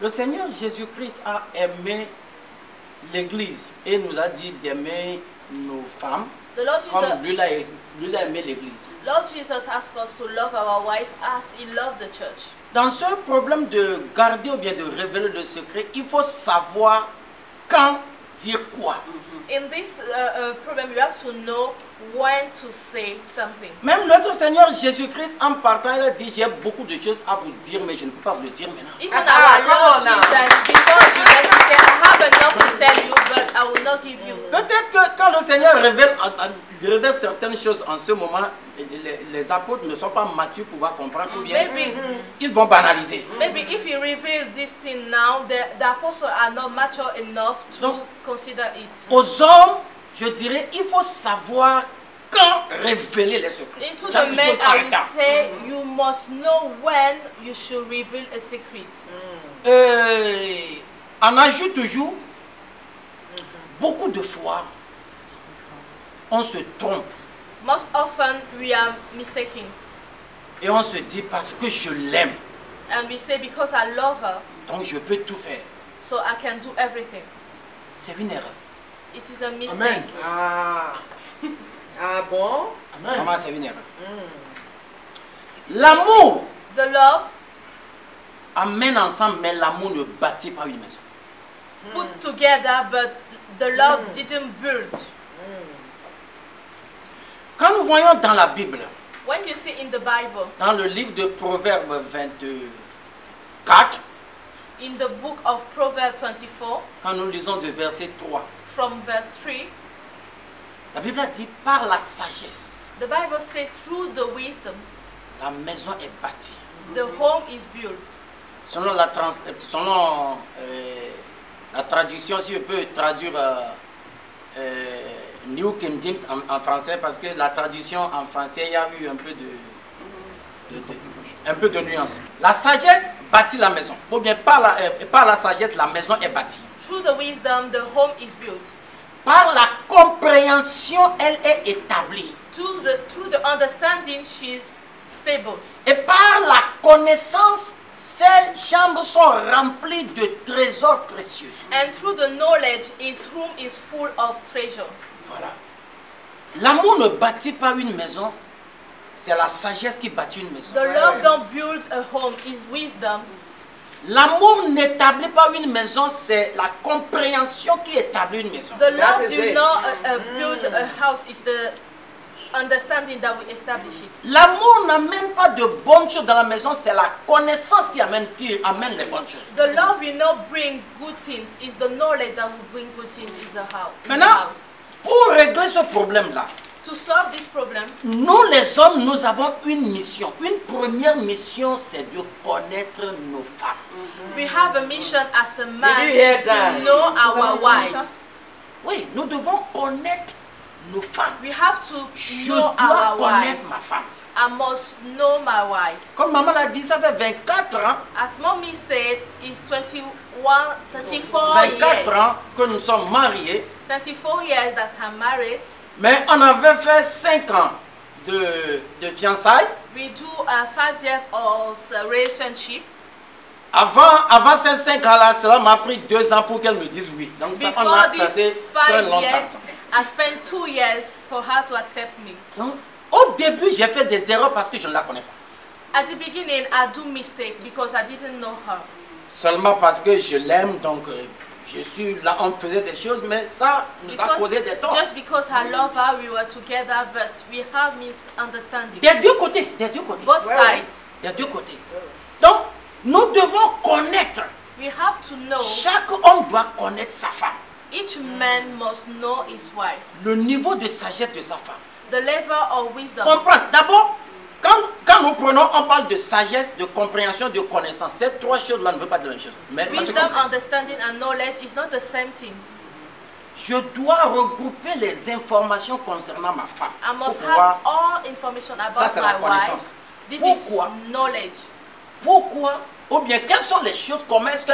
Speaker 3: Le Seigneur Jésus-Christ a aimé l'Église et nous a dit d'aimer nos femmes
Speaker 4: The Lord
Speaker 3: comme
Speaker 4: Jesus,
Speaker 3: lui a aimé l'Église.
Speaker 4: Lord Jesus asked us to love our wife as He loved the church.
Speaker 3: Dans ce problème de garder ou bien de révéler le secret, il faut savoir quand dire quoi.
Speaker 4: In this problem, you have to know when to say something.
Speaker 3: Même notre Seigneur Jésus-Christ, en partant, il a dit, j'ai beaucoup de choses à vous dire, mais je ne peux pas vous le dire maintenant.
Speaker 4: Even our Lord Jesus, before He left, He said, I have enough to tell you, but I will not give you.
Speaker 3: Peut-être que quand le Seigneur révèle certaines choses en ce moment, les apôtres ne sont pas matures pour pouvoir comprendre, ou bien ils vont banaliser.
Speaker 4: Maybe if He revealed this thing now, the apostles are not mature enough to
Speaker 3: Donc,
Speaker 4: consider it.
Speaker 3: Aux hommes, je dirais, il faut savoir quand révéler les secrets.
Speaker 4: Into
Speaker 3: Chaque
Speaker 4: the men,
Speaker 3: chose en
Speaker 4: I will
Speaker 3: temps.
Speaker 4: say, you must know when you should reveal a secret.
Speaker 3: On ajoute toujours, beaucoup de fois, on se trompe
Speaker 4: Most often, we are mistaken.
Speaker 3: et on se dit parce que je l'aime,
Speaker 4: And we say, because I love her,
Speaker 3: donc je peux tout faire.
Speaker 4: so I can do everything.
Speaker 3: C'est une erreur.
Speaker 4: It is a mistake.
Speaker 1: Amen. Ah. Ah bon?
Speaker 3: Vraiment, c'est une erreur. L'amour
Speaker 4: The love
Speaker 3: amène ensemble, mais l'amour ne bâtit pas une maison.
Speaker 4: put together, but the love didn't build.
Speaker 3: Quand nous voyons dans la Bible,
Speaker 4: When you see in the Bible,
Speaker 3: dans le livre de Proverbes 24,
Speaker 4: in the book of Proverbs 24,
Speaker 3: quand nous lisons de verset 3,
Speaker 4: from verse 3,
Speaker 3: la Bible a dit par la sagesse,
Speaker 4: the Bible says, through the wisdom,
Speaker 3: la maison est bâtie.
Speaker 4: the home is built.
Speaker 3: Selon la traduction, si je peux traduire New King James en français, parce que la traduction en français, il y a eu un peu de nuance. La sagesse bâtit la maison. Ou bien par la sagesse, la maison est bâtie.
Speaker 4: Through the wisdom, the home is built.
Speaker 3: Par la compréhension, elle est établie.
Speaker 4: Through the understanding, she is stable.
Speaker 3: Et par la connaissance, ces chambres sont remplies de trésors précieux.
Speaker 4: And through the knowledge, his room is full of treasure.
Speaker 3: Voilà. L'amour ne bâtit pas une maison, c'est la sagesse qui bâtit une maison.
Speaker 4: The love don't build a home, is wisdom.
Speaker 3: L'amour n'établit pas une maison, c'est la compréhension qui établit une maison.
Speaker 4: The
Speaker 1: That
Speaker 4: love
Speaker 1: is
Speaker 4: do
Speaker 1: it.
Speaker 4: not build a house, is the understanding that will establish it.
Speaker 3: L'amour n'amène pas de bonnes choses dans la maison, c'est la connaissance qui amène les bonnes choses.
Speaker 4: The love will not bring good things, is the knowledge that will bring good things in the house.
Speaker 3: Maintenant, pour régler ce problème-là,
Speaker 4: To solve this problem,
Speaker 3: nous les hommes, nous avons une mission. Une première mission, c'est de connaître nos femmes.
Speaker 4: we have a mission as a man
Speaker 1: Did you hear
Speaker 4: to
Speaker 1: that?
Speaker 4: know our wives.
Speaker 3: Oui, nous devons connaître nos femmes.
Speaker 4: We have to
Speaker 3: Je
Speaker 4: know
Speaker 3: dois
Speaker 4: our
Speaker 3: connaître
Speaker 4: wives.
Speaker 3: ma femme.
Speaker 4: I must know my wife.
Speaker 3: Comme maman l'a dit, ça fait 24 ans.
Speaker 4: As mommy said, it's 24
Speaker 3: 24
Speaker 4: years.
Speaker 3: ans que nous sommes mariés.
Speaker 4: 24 years that I'm married.
Speaker 3: Mais on avait fait 5 ans de fiançailles.
Speaker 4: We do a 5 years of relationship.
Speaker 3: Avant ces 5 ans-là, cela m'a pris 2 ans pour qu'elle me dise oui. Donc ça, on a
Speaker 4: Before
Speaker 3: passé
Speaker 4: these
Speaker 3: très
Speaker 4: 5
Speaker 3: longtemps.
Speaker 4: years, I spent 2 years for her to accept me.
Speaker 3: Donc, au début, j'ai fait des erreurs parce que je ne la connais pas.
Speaker 4: At the beginning, I do mistake because I didn't know her.
Speaker 3: Seulement parce que je l'aime, donc je suis là, on faisait des choses, mais ça nous a causé des torts.
Speaker 4: Just because I love her, we were together, but we have misunderstanding.
Speaker 3: Des deux côtés, des deux côtés.
Speaker 4: Both sides.
Speaker 3: Des deux côtés. Donc, nous devons connaître.
Speaker 4: We have to know.
Speaker 3: Chaque homme doit connaître sa femme.
Speaker 4: Each man must know his wife.
Speaker 3: Le niveau de sagesse de sa femme.
Speaker 4: The level of wisdom.
Speaker 3: Comprendre. D'abord, quand nous prenons, on parle de sagesse, de compréhension, de connaissance. Ces trois choses-là ne veulent pas dire la même chose. Mais ça se
Speaker 4: Wisdom,
Speaker 3: complète.
Speaker 4: understanding, and knowledge is not the same thing.
Speaker 3: Je dois regrouper les informations concernant ma femme.
Speaker 4: I must
Speaker 3: Pour pouvoir-
Speaker 4: have all information about
Speaker 3: Ça, c'est la
Speaker 4: my
Speaker 3: connaissance.
Speaker 4: wife. This
Speaker 3: Pourquoi?
Speaker 4: is knowledge.
Speaker 3: Pourquoi? Ou bien, quelles sont les choses, comment est-ce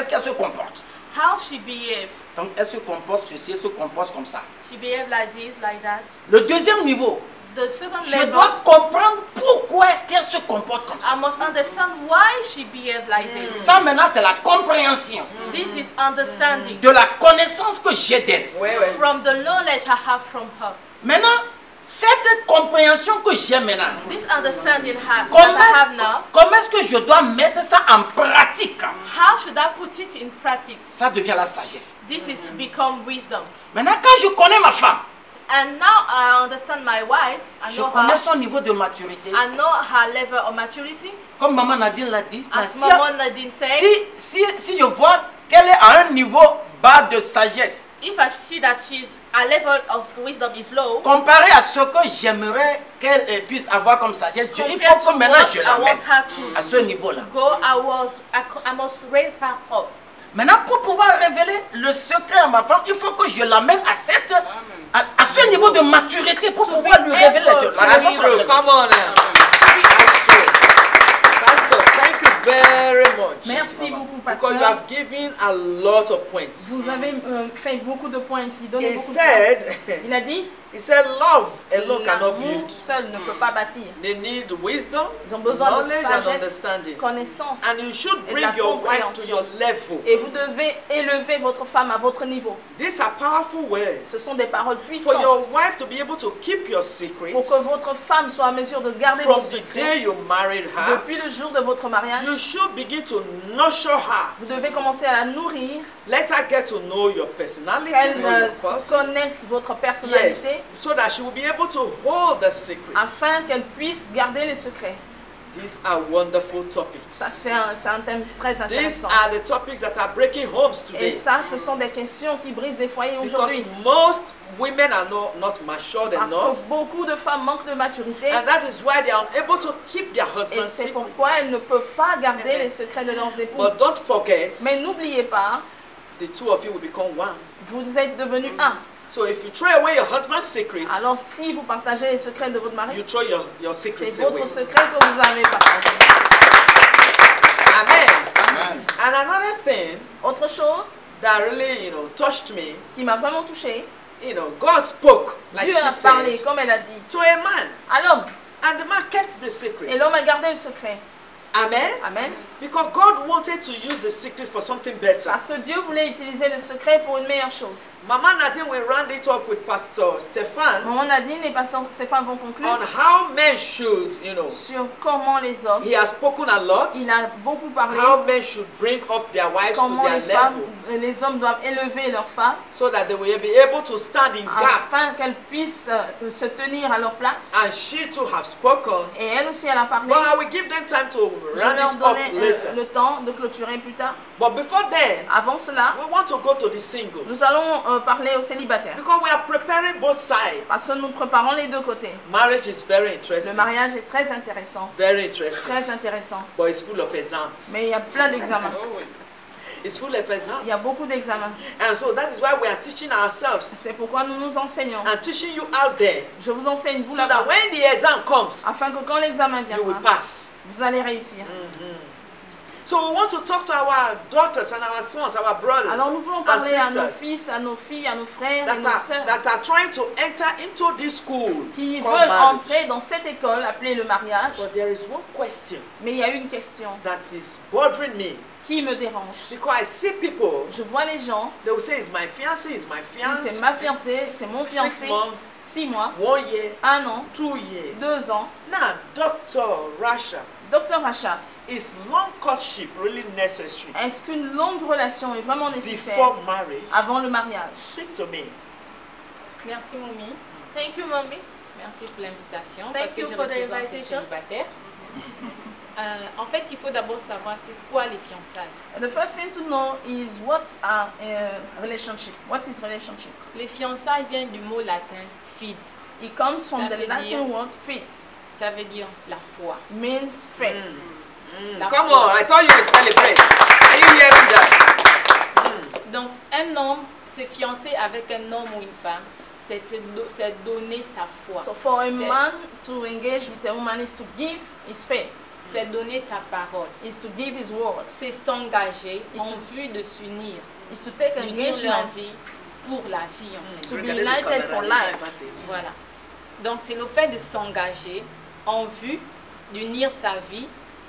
Speaker 3: qu'elle se comporte?
Speaker 4: how she behaved.
Speaker 3: Donc elle se comporte ceci, elle se comporte comme ça.
Speaker 4: She behaved like this, like that.
Speaker 3: Le deuxième niveau,
Speaker 4: The second
Speaker 3: je
Speaker 4: level,
Speaker 3: dois comprendre pourquoi est-ce qu'elle se comporte comme
Speaker 4: I
Speaker 3: ça.
Speaker 4: must understand why she behaved like this.
Speaker 3: Ça maintenant c'est la compréhension
Speaker 4: This is understanding
Speaker 3: de la connaissance que j'ai d'elle.
Speaker 1: Ouais, ouais.
Speaker 4: from the knowledge I have from her.
Speaker 3: Maintenant, cette compréhension que j'ai maintenant,
Speaker 4: This understanding that I have now,
Speaker 3: comment est-ce que je dois mettre ça en pratique?
Speaker 4: how should I put it in practice?
Speaker 3: Ça devient la sagesse.
Speaker 4: This is become wisdom.
Speaker 3: Maintenant, quand je connais ma femme,
Speaker 4: And now I understand my wife. I
Speaker 3: je
Speaker 4: know
Speaker 3: connais
Speaker 4: her.
Speaker 3: son niveau de maturité.
Speaker 4: I know her level of maturity.
Speaker 3: Comme maman Nadine l'a dit,
Speaker 4: As
Speaker 3: si,
Speaker 4: Maman Nadine said,
Speaker 3: si je vois qu'elle est à un niveau bas de sagesse,
Speaker 4: if I see that her level of wisdom is low,
Speaker 3: comparé à ce que j'aimerais qu'elle puisse avoir comme sagesse, il
Speaker 4: compared
Speaker 3: faut
Speaker 4: to
Speaker 3: que maintenant
Speaker 4: what
Speaker 3: je
Speaker 4: I
Speaker 3: la
Speaker 4: want
Speaker 3: mette
Speaker 4: her to
Speaker 3: à ce niveau-là.
Speaker 4: go, I must raise her up.
Speaker 3: Maintenant, pour pouvoir révéler le secret à ma femme, il faut que je l'amène à à ce niveau de maturité pour pouvoir lui révéler la
Speaker 1: That's
Speaker 3: raison pour
Speaker 1: true.
Speaker 3: laquelle-
Speaker 1: Come on now. That's true. Pastor, thank you very much.
Speaker 2: Merci beaucoup,
Speaker 1: Because
Speaker 2: pasteur.
Speaker 1: you have given a lot of points.
Speaker 2: Vous avez fait beaucoup de points ici. Donné
Speaker 1: He
Speaker 2: beaucoup de points.
Speaker 1: said,
Speaker 2: Il a dit,
Speaker 1: he said, love alone cannot
Speaker 2: l'amour
Speaker 1: build.
Speaker 2: seul ne peut pas bâtir.
Speaker 1: They need wisdom,
Speaker 2: Ils ont besoin de
Speaker 1: knowledge and
Speaker 2: sagesse,
Speaker 1: understanding.
Speaker 2: connaissance
Speaker 1: And you should
Speaker 2: et de
Speaker 1: bring
Speaker 2: la
Speaker 1: your wife to
Speaker 2: compréhension.
Speaker 1: your level.
Speaker 2: Et vous devez élever votre femme à votre niveau.
Speaker 1: These are powerful words.
Speaker 2: Ce sont des paroles
Speaker 1: For your
Speaker 2: puissantes
Speaker 1: wife to be able to keep your secrets
Speaker 2: pour que votre femme soit en mesure de garder vos
Speaker 1: from the day
Speaker 2: secrets
Speaker 1: you married her.
Speaker 2: depuis le jour de votre mariage.
Speaker 1: You should begin to nurture her.
Speaker 2: Vous devez commencer à la nourrir,
Speaker 1: Let her get to know your personality,
Speaker 2: qu'elle
Speaker 1: know your person.
Speaker 2: connaisse votre
Speaker 1: Yes,
Speaker 2: personnalité,
Speaker 1: so that she will be able to hold the secrets.
Speaker 2: afin qu'elle puisse garder les secrets.
Speaker 1: These are wonderful topics.
Speaker 2: Ça, c'est un thème très
Speaker 1: These
Speaker 2: intéressant.
Speaker 1: are the topics that are breaking homes
Speaker 2: Et
Speaker 1: today.
Speaker 2: ça, ce sont des questions qui brisent des foyers
Speaker 1: Because
Speaker 2: aujourd'hui.
Speaker 1: most women are not matured
Speaker 2: Parce
Speaker 1: enough.
Speaker 2: que beaucoup de femmes manquent de maturité.
Speaker 1: And that is why they are unable to keep their
Speaker 2: Et
Speaker 1: husband's
Speaker 2: c'est
Speaker 1: secrets.
Speaker 2: pourquoi elles ne peuvent pas garder les secrets de leurs époux.
Speaker 1: But don't forget,
Speaker 2: Mais n'oubliez pas,
Speaker 1: the two of you will become one.
Speaker 2: vous êtes devenus un.
Speaker 1: So if you throw away your husband's secrets,
Speaker 2: Alors si vous partagez les secrets de votre
Speaker 1: you
Speaker 2: mari,
Speaker 1: throw your
Speaker 2: c'est
Speaker 1: secrets away.
Speaker 2: votre secret que vous avez partagé.
Speaker 1: Amen.
Speaker 3: Amen.
Speaker 1: And another thing
Speaker 2: Autre chose
Speaker 1: that really, touched me,
Speaker 2: qui m'a vraiment touchée,
Speaker 1: God spoke, like
Speaker 2: Dieu
Speaker 1: she
Speaker 2: a parlé,
Speaker 1: said,
Speaker 2: comme elle a dit,
Speaker 1: to a man.
Speaker 2: à l'homme.
Speaker 1: And the man kept the secret.
Speaker 2: Et l'homme a gardé le secret.
Speaker 1: Amen.
Speaker 2: Amen.
Speaker 1: Because God wanted to use the secret for something better.
Speaker 2: Parce que Dieu voulait utiliser le secret pour une meilleure chose.
Speaker 1: Mama Nadine will round it up with Pastor Stefan
Speaker 2: Maman Nadine et Pasteur Stéphane vont conclure
Speaker 1: on how men should,
Speaker 2: sur comment les hommes,
Speaker 1: he has spoken a lot,
Speaker 2: il a beaucoup parlé,
Speaker 1: how men should bring up their wives to
Speaker 2: comment
Speaker 1: their
Speaker 2: les hommes doivent élever leurs femmes
Speaker 1: so that they will be able to stand in gap.
Speaker 2: afin qu'elles puissent se tenir à leur place.
Speaker 1: And she too have spoken.
Speaker 2: Et elle aussi, elle a parlé.
Speaker 1: But I will give them time to
Speaker 2: Je
Speaker 1: round
Speaker 2: leur
Speaker 1: it up
Speaker 2: donnais
Speaker 1: later.
Speaker 2: le temps de clôturer plus tard.
Speaker 1: But before then,
Speaker 2: Avant cela,
Speaker 1: we want to go to the singles.
Speaker 2: nous allons parler aux célibataires.
Speaker 1: Because we are preparing both
Speaker 2: Parce
Speaker 1: sides.
Speaker 2: que nous préparons les deux côtés.
Speaker 1: Marriage is very
Speaker 2: Le
Speaker 1: interesting.
Speaker 2: mariage est très intéressant.
Speaker 1: Very interesting.
Speaker 2: Très intéressant.
Speaker 1: But it's full of exams.
Speaker 2: Mais il y a plein d'examens.
Speaker 5: Oh, oui.
Speaker 1: It's full of exams.
Speaker 2: Il y a beaucoup d'examens.
Speaker 1: And so that is why we are teaching ourselves
Speaker 2: C'est pourquoi nous nous enseignons.
Speaker 1: and teaching you out there
Speaker 2: Je vous enseigne, vous
Speaker 1: so that
Speaker 2: là-bas,
Speaker 1: when the exam comes,
Speaker 2: afin que quand l'examen
Speaker 1: you will
Speaker 2: viendra,
Speaker 1: pass.
Speaker 2: vous allez réussir.
Speaker 1: So we want to talk to our daughters and our sons, our brothers
Speaker 2: Alors nous voulons
Speaker 1: and
Speaker 2: parler à nos
Speaker 1: sisters
Speaker 2: fils, à nos filles, à nos frères et nos sœurs
Speaker 1: that are trying to enter into this school
Speaker 2: qui
Speaker 1: called
Speaker 2: veulent
Speaker 1: marriage.
Speaker 2: entrer dans cette école appelée le mariage.
Speaker 1: But there is one question
Speaker 2: Mais il y a une question
Speaker 1: that is bothering me
Speaker 2: qui me dérange.
Speaker 1: because I see people,
Speaker 2: Je vois les gens,
Speaker 1: they will say, it's my fiancé, it's my
Speaker 2: oui,
Speaker 1: fiancé.
Speaker 2: c'est ma fiancée, c'est mon
Speaker 1: 6
Speaker 2: fiancé,
Speaker 1: months,
Speaker 2: 6 mois,
Speaker 1: 1 year,
Speaker 2: 1 an,
Speaker 1: 2 years.
Speaker 2: 2 ans.
Speaker 1: Now, Dr. Rasha,
Speaker 2: Docteur Racha,
Speaker 1: is long courtship really necessary
Speaker 2: est-ce qu'une longue relation est vraiment nécessaire
Speaker 1: before marriage?
Speaker 2: avant le mariage?
Speaker 1: Speak to me.
Speaker 6: Merci Momi,
Speaker 4: Thank you, mommy.
Speaker 6: merci pour l'invitation.
Speaker 4: Thank
Speaker 6: Parce que
Speaker 4: you
Speaker 6: je
Speaker 4: for the
Speaker 6: représente les
Speaker 4: invitation.
Speaker 6: célibataires. En fait, il faut d'abord savoir c'est quoi les fiançailles.
Speaker 2: The first thing to know is what are relationship. What is relationship?
Speaker 6: Les fiançailles viennent du mot latin fide.
Speaker 2: It comes from
Speaker 6: Ça
Speaker 2: the
Speaker 6: veut
Speaker 2: Latin
Speaker 6: dire-
Speaker 2: word fit,
Speaker 6: Ça veut dire la foi.
Speaker 2: means faith.
Speaker 6: La
Speaker 1: Come
Speaker 6: foi.
Speaker 1: on, I thought you would celebrate. Are you hearing that?
Speaker 6: Donc, un homme se fiancer avec un homme ou une femme, c'est donner sa foi.
Speaker 2: So for a
Speaker 6: C'est-
Speaker 2: man to engage with a woman is to give his faith,
Speaker 6: C'est donner sa parole.
Speaker 2: is to give his word,
Speaker 6: C'est s'engager
Speaker 2: Is
Speaker 6: en
Speaker 2: to-
Speaker 6: vue de s'unir
Speaker 2: is to take
Speaker 6: Unir leur
Speaker 2: engagement,
Speaker 6: vie pour la vie en fait.
Speaker 2: to be united for life.
Speaker 6: Voilà. Donc c'est le fait de s'engager en vue d'unir sa vie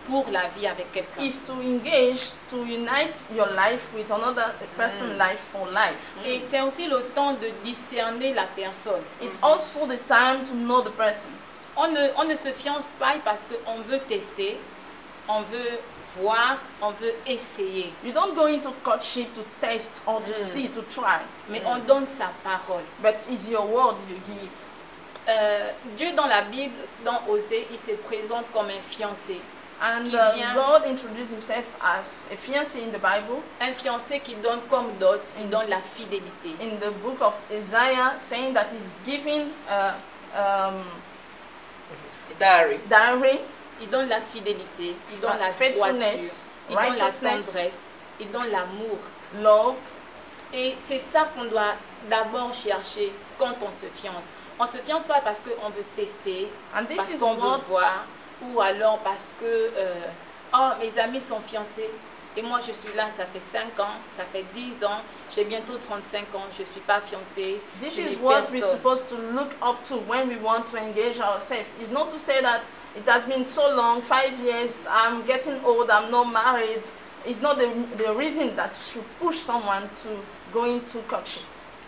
Speaker 6: pour la vie avec quelqu'un.
Speaker 2: Is to engage, to unite your life with another person's life for life.
Speaker 6: Et c'est aussi le temps de discerner la personne.
Speaker 2: It's also the time to know the person.
Speaker 6: On ne se fiance pas parce qu'on veut tester, on veut voir, on veut essayer.
Speaker 2: You don't go into courtship to test or to see, to try,
Speaker 6: Mais on donne sa parole.
Speaker 2: but it's your word you give.
Speaker 6: Dieu dans la Bible, dans Osée, il se présente comme un fiancé.
Speaker 2: And
Speaker 6: Qui vient-
Speaker 2: God introduced himself as a fiancé in the Bible,
Speaker 6: Un fiancé qui donne comme dot, il donne la fidélité.
Speaker 2: in the book of Isaiah, saying that he's giving
Speaker 1: Diary.
Speaker 2: dowry,
Speaker 6: Il donne la fidélité, il donne la droiture,
Speaker 2: faithfulness,
Speaker 6: il donne la
Speaker 2: righteousness,
Speaker 6: tendresse, il donne l'amour.
Speaker 2: love.
Speaker 6: Et c'est ça qu'on doit d'abord chercher quand on se fiance. On ne se fiance pas parce qu'on veut tester,
Speaker 2: And this
Speaker 6: parce
Speaker 2: is
Speaker 6: qu'on veut
Speaker 2: what
Speaker 6: voir, ou alors parce que oh, mes amis sont fiancés et moi je suis là, ça fait 5 ans, ça fait 10 ans, j'ai bientôt 35 ans, je ne suis pas fiancée.
Speaker 2: this
Speaker 6: je n'ai
Speaker 2: is what we're
Speaker 6: personne.
Speaker 2: supposed to look up to when we want to engage ourselves. It's not to say that it has been so long, 5 years, I'm getting old, I'm not married. It's not the reason that should push someone to go into courtship.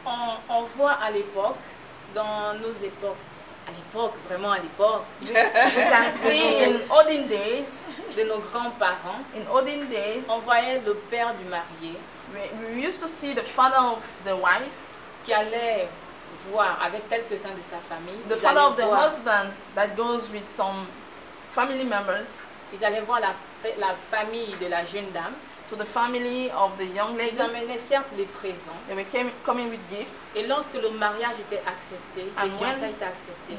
Speaker 6: On voit à l'époque, dans nos époques, à l'époque, vraiment à l'époque,
Speaker 2: We can see in olden days,
Speaker 6: de nos grands-parents, on voyait le père du marié
Speaker 2: we used to see the father of the wife,
Speaker 6: qui allait voir avec quelques-uns de sa famille.
Speaker 2: the
Speaker 6: Ils
Speaker 2: father
Speaker 6: allaient
Speaker 2: of the
Speaker 6: voir-
Speaker 2: husband that goes with some family members
Speaker 6: Ils allaient voir la famille de la jeune dame.
Speaker 2: to the family of the young lady.
Speaker 6: Ils amenaient certes des présents.
Speaker 2: They were coming with gifts.
Speaker 6: Et lorsque le mariage était accepté, les
Speaker 2: And when
Speaker 6: fiançailles étaient acceptées,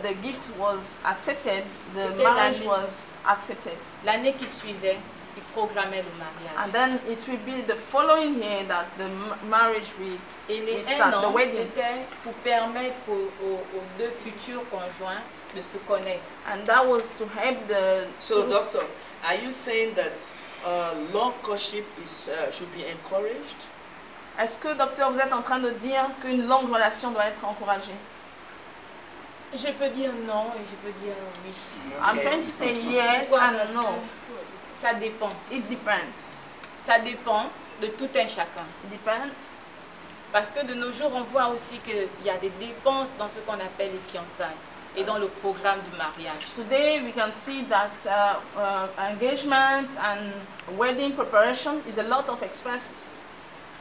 Speaker 2: The gift was accepted, the
Speaker 6: C'était
Speaker 2: marriage
Speaker 6: l'année.
Speaker 2: was accepted.
Speaker 6: l'année qui suivait, ils programmaient le mariage.
Speaker 2: And then it will be the following year that the marriage will
Speaker 6: Et les
Speaker 2: will
Speaker 6: 1
Speaker 2: start, the
Speaker 6: an,
Speaker 2: wedding.
Speaker 6: c'était pour permettre aux deux futurs conjoints de se connaître.
Speaker 2: And that was to help the
Speaker 1: So,
Speaker 2: two-
Speaker 1: doctor, are you saying that long courtship should be encouraged?
Speaker 2: Est-ce que, docteur, vous êtes en train de dire qu'une longue relation doit être encouragée?
Speaker 6: Je peux dire non et je peux dire oui.
Speaker 2: I'm trying to say yes
Speaker 6: Pourquoi?
Speaker 2: and
Speaker 6: Parce
Speaker 2: no.
Speaker 6: que ça dépend.
Speaker 2: It depends.
Speaker 6: Ça dépend de tout un chacun.
Speaker 2: It depends.
Speaker 6: Parce que de nos jours, on voit aussi qu'il y a des dépenses dans ce qu'on appelle les fiançailles et dans le programme du mariage.
Speaker 2: Today we can see that engagement and wedding preparation is a lot of expenses.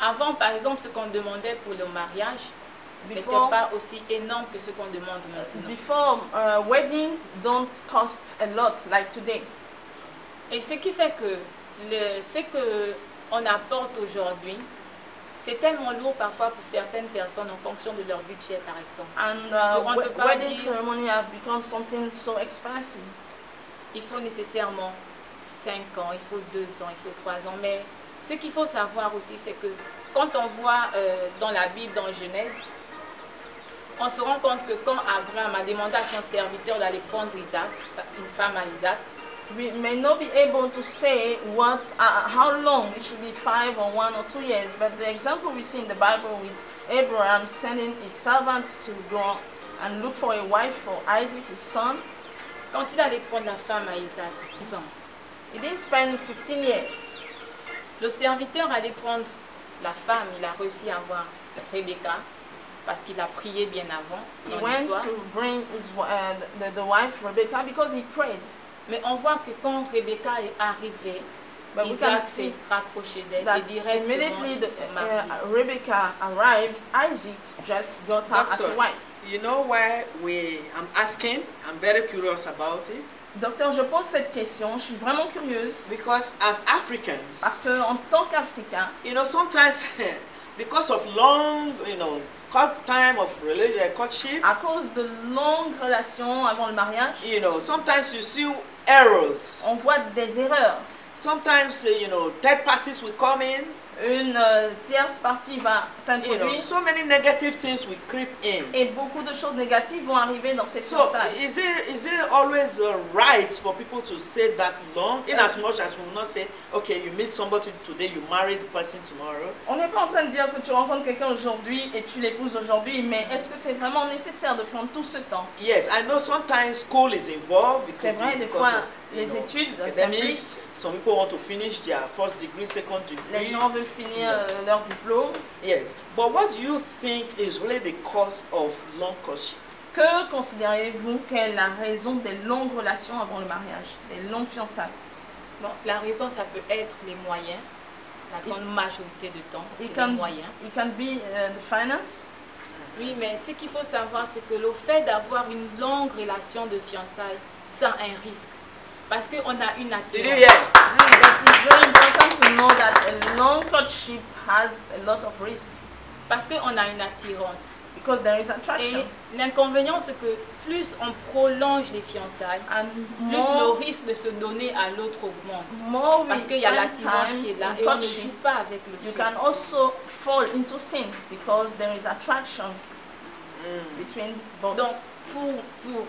Speaker 6: Avant, par exemple, ce qu'on demandait pour le mariage n'était
Speaker 2: Before,
Speaker 6: pas aussi énorme que ce qu'on demande maintenant.
Speaker 2: before wedding don't cost a lot like today.
Speaker 6: Et ce qui fait que ce qu'on apporte aujourd'hui, c'est tellement lourd parfois pour certaines personnes en fonction de leur budget, par exemple.
Speaker 2: And
Speaker 6: On ne peut pas
Speaker 2: wedding
Speaker 6: dire-
Speaker 2: ceremony have become something so expensive.
Speaker 6: Il faut nécessairement 5 ans, il faut 2 ans, il faut 3 ans. Mais ce qu'il faut savoir aussi, c'est que quand on voit dans la Bible, dans Genèse, on se rend compte que quand Abraham a demandé à son serviteur d'aller prendre Isaac, une femme à Isaac,
Speaker 2: We may not be able to say how long it should be 5 or 1 or 2 years, but the example we see in the Bible with Abraham sending his servant to go and look for a wife for Isaac, his son,
Speaker 6: quand il allait prendre la femme à Isaac, 10 ans,
Speaker 2: he didn't spend 15 years.
Speaker 6: le serviteur allait prendre la femme, il a réussi à avoir Rebecca, parce qu'il a prié bien avant
Speaker 2: He
Speaker 6: dans
Speaker 2: went
Speaker 6: l'histoire.
Speaker 2: to bring the wife Rebecca because he prayed.
Speaker 6: Mais on voit que quand Rebecca est arrivée,
Speaker 2: But we can
Speaker 6: Isaac
Speaker 2: see
Speaker 6: s'est rapproché d'elle et
Speaker 2: that
Speaker 6: directement
Speaker 2: immediately
Speaker 6: ils se sont mariés.
Speaker 2: Rebecca arrived, Isaac just got her as a
Speaker 1: Doctor,
Speaker 2: wife.
Speaker 1: you know why I'm asking? I'm very curious about it.
Speaker 2: Docteur, je pose cette question, je suis vraiment curieuse
Speaker 1: Because as Africans,
Speaker 2: parce que en tant qu'Africain,
Speaker 1: you know, sometimes because of long, time of courtship,
Speaker 2: à cause de longues relations avant le mariage,
Speaker 1: you know, sometimes you see errors.
Speaker 2: on voit des erreurs.
Speaker 1: Sometimes, third parties will come in.
Speaker 2: une tierce partie va
Speaker 1: You know,
Speaker 2: s'introduire
Speaker 1: so many negative things will creep in.
Speaker 2: et beaucoup de choses négatives vont arriver dans cette
Speaker 1: So,
Speaker 2: fiançailles.
Speaker 1: is it always right for people to stay that long? In as much as we will not say, okay, you meet somebody today, you marry the person tomorrow.
Speaker 2: On n'est pas en train de dire que tu rencontres quelqu'un aujourd'hui et tu l'épouses aujourd'hui, mais est-ce que c'est vraiment nécessaire de prendre tout ce temps?
Speaker 1: Yes, I know sometimes school is involved. It
Speaker 2: C'est
Speaker 1: could
Speaker 2: vrai,
Speaker 1: be
Speaker 2: des
Speaker 1: because
Speaker 2: fois,
Speaker 1: of, you
Speaker 2: les
Speaker 1: know,
Speaker 2: études
Speaker 1: academics.
Speaker 2: s'impliquent.
Speaker 1: Some people want to finish their first degree, second
Speaker 2: Les
Speaker 1: degree.
Speaker 2: gens veulent finir leur diplôme.
Speaker 1: Yes, but what do you think is really the cause of long courtship?
Speaker 2: Que considérez-vous qu'est la raison des longues relations avant le mariage, des longues fiançailles?
Speaker 6: Bon, la raison, ça peut être les moyens. La grande majorité de temps, c'est les moyens.
Speaker 2: It can be the finance.
Speaker 6: Oui, mais ce qu'il faut savoir, c'est que le fait d'avoir une longue relation de fiançailles, c'est un risque. Parce qu'on a une
Speaker 1: Did you
Speaker 6: attirance.
Speaker 1: hear?
Speaker 2: But it's very important to know that a long courtship has a lot of risk
Speaker 6: Parce qu'on a une attirance.
Speaker 2: because there is
Speaker 6: Et
Speaker 2: attraction.
Speaker 6: l'inconvénient, c'est que plus on prolonge les fiançailles,
Speaker 2: And
Speaker 6: plus le risque de se donner à l'autre augmente.
Speaker 2: more
Speaker 6: Parce
Speaker 2: we
Speaker 6: qu'il y a
Speaker 2: spend
Speaker 6: l'attirance
Speaker 2: time
Speaker 6: qui est là
Speaker 2: in
Speaker 6: et on ne
Speaker 2: courtship,
Speaker 6: joue pas avec le
Speaker 2: you
Speaker 6: feu.
Speaker 2: can also fall into sin because there is attraction between both.
Speaker 6: Donc, pour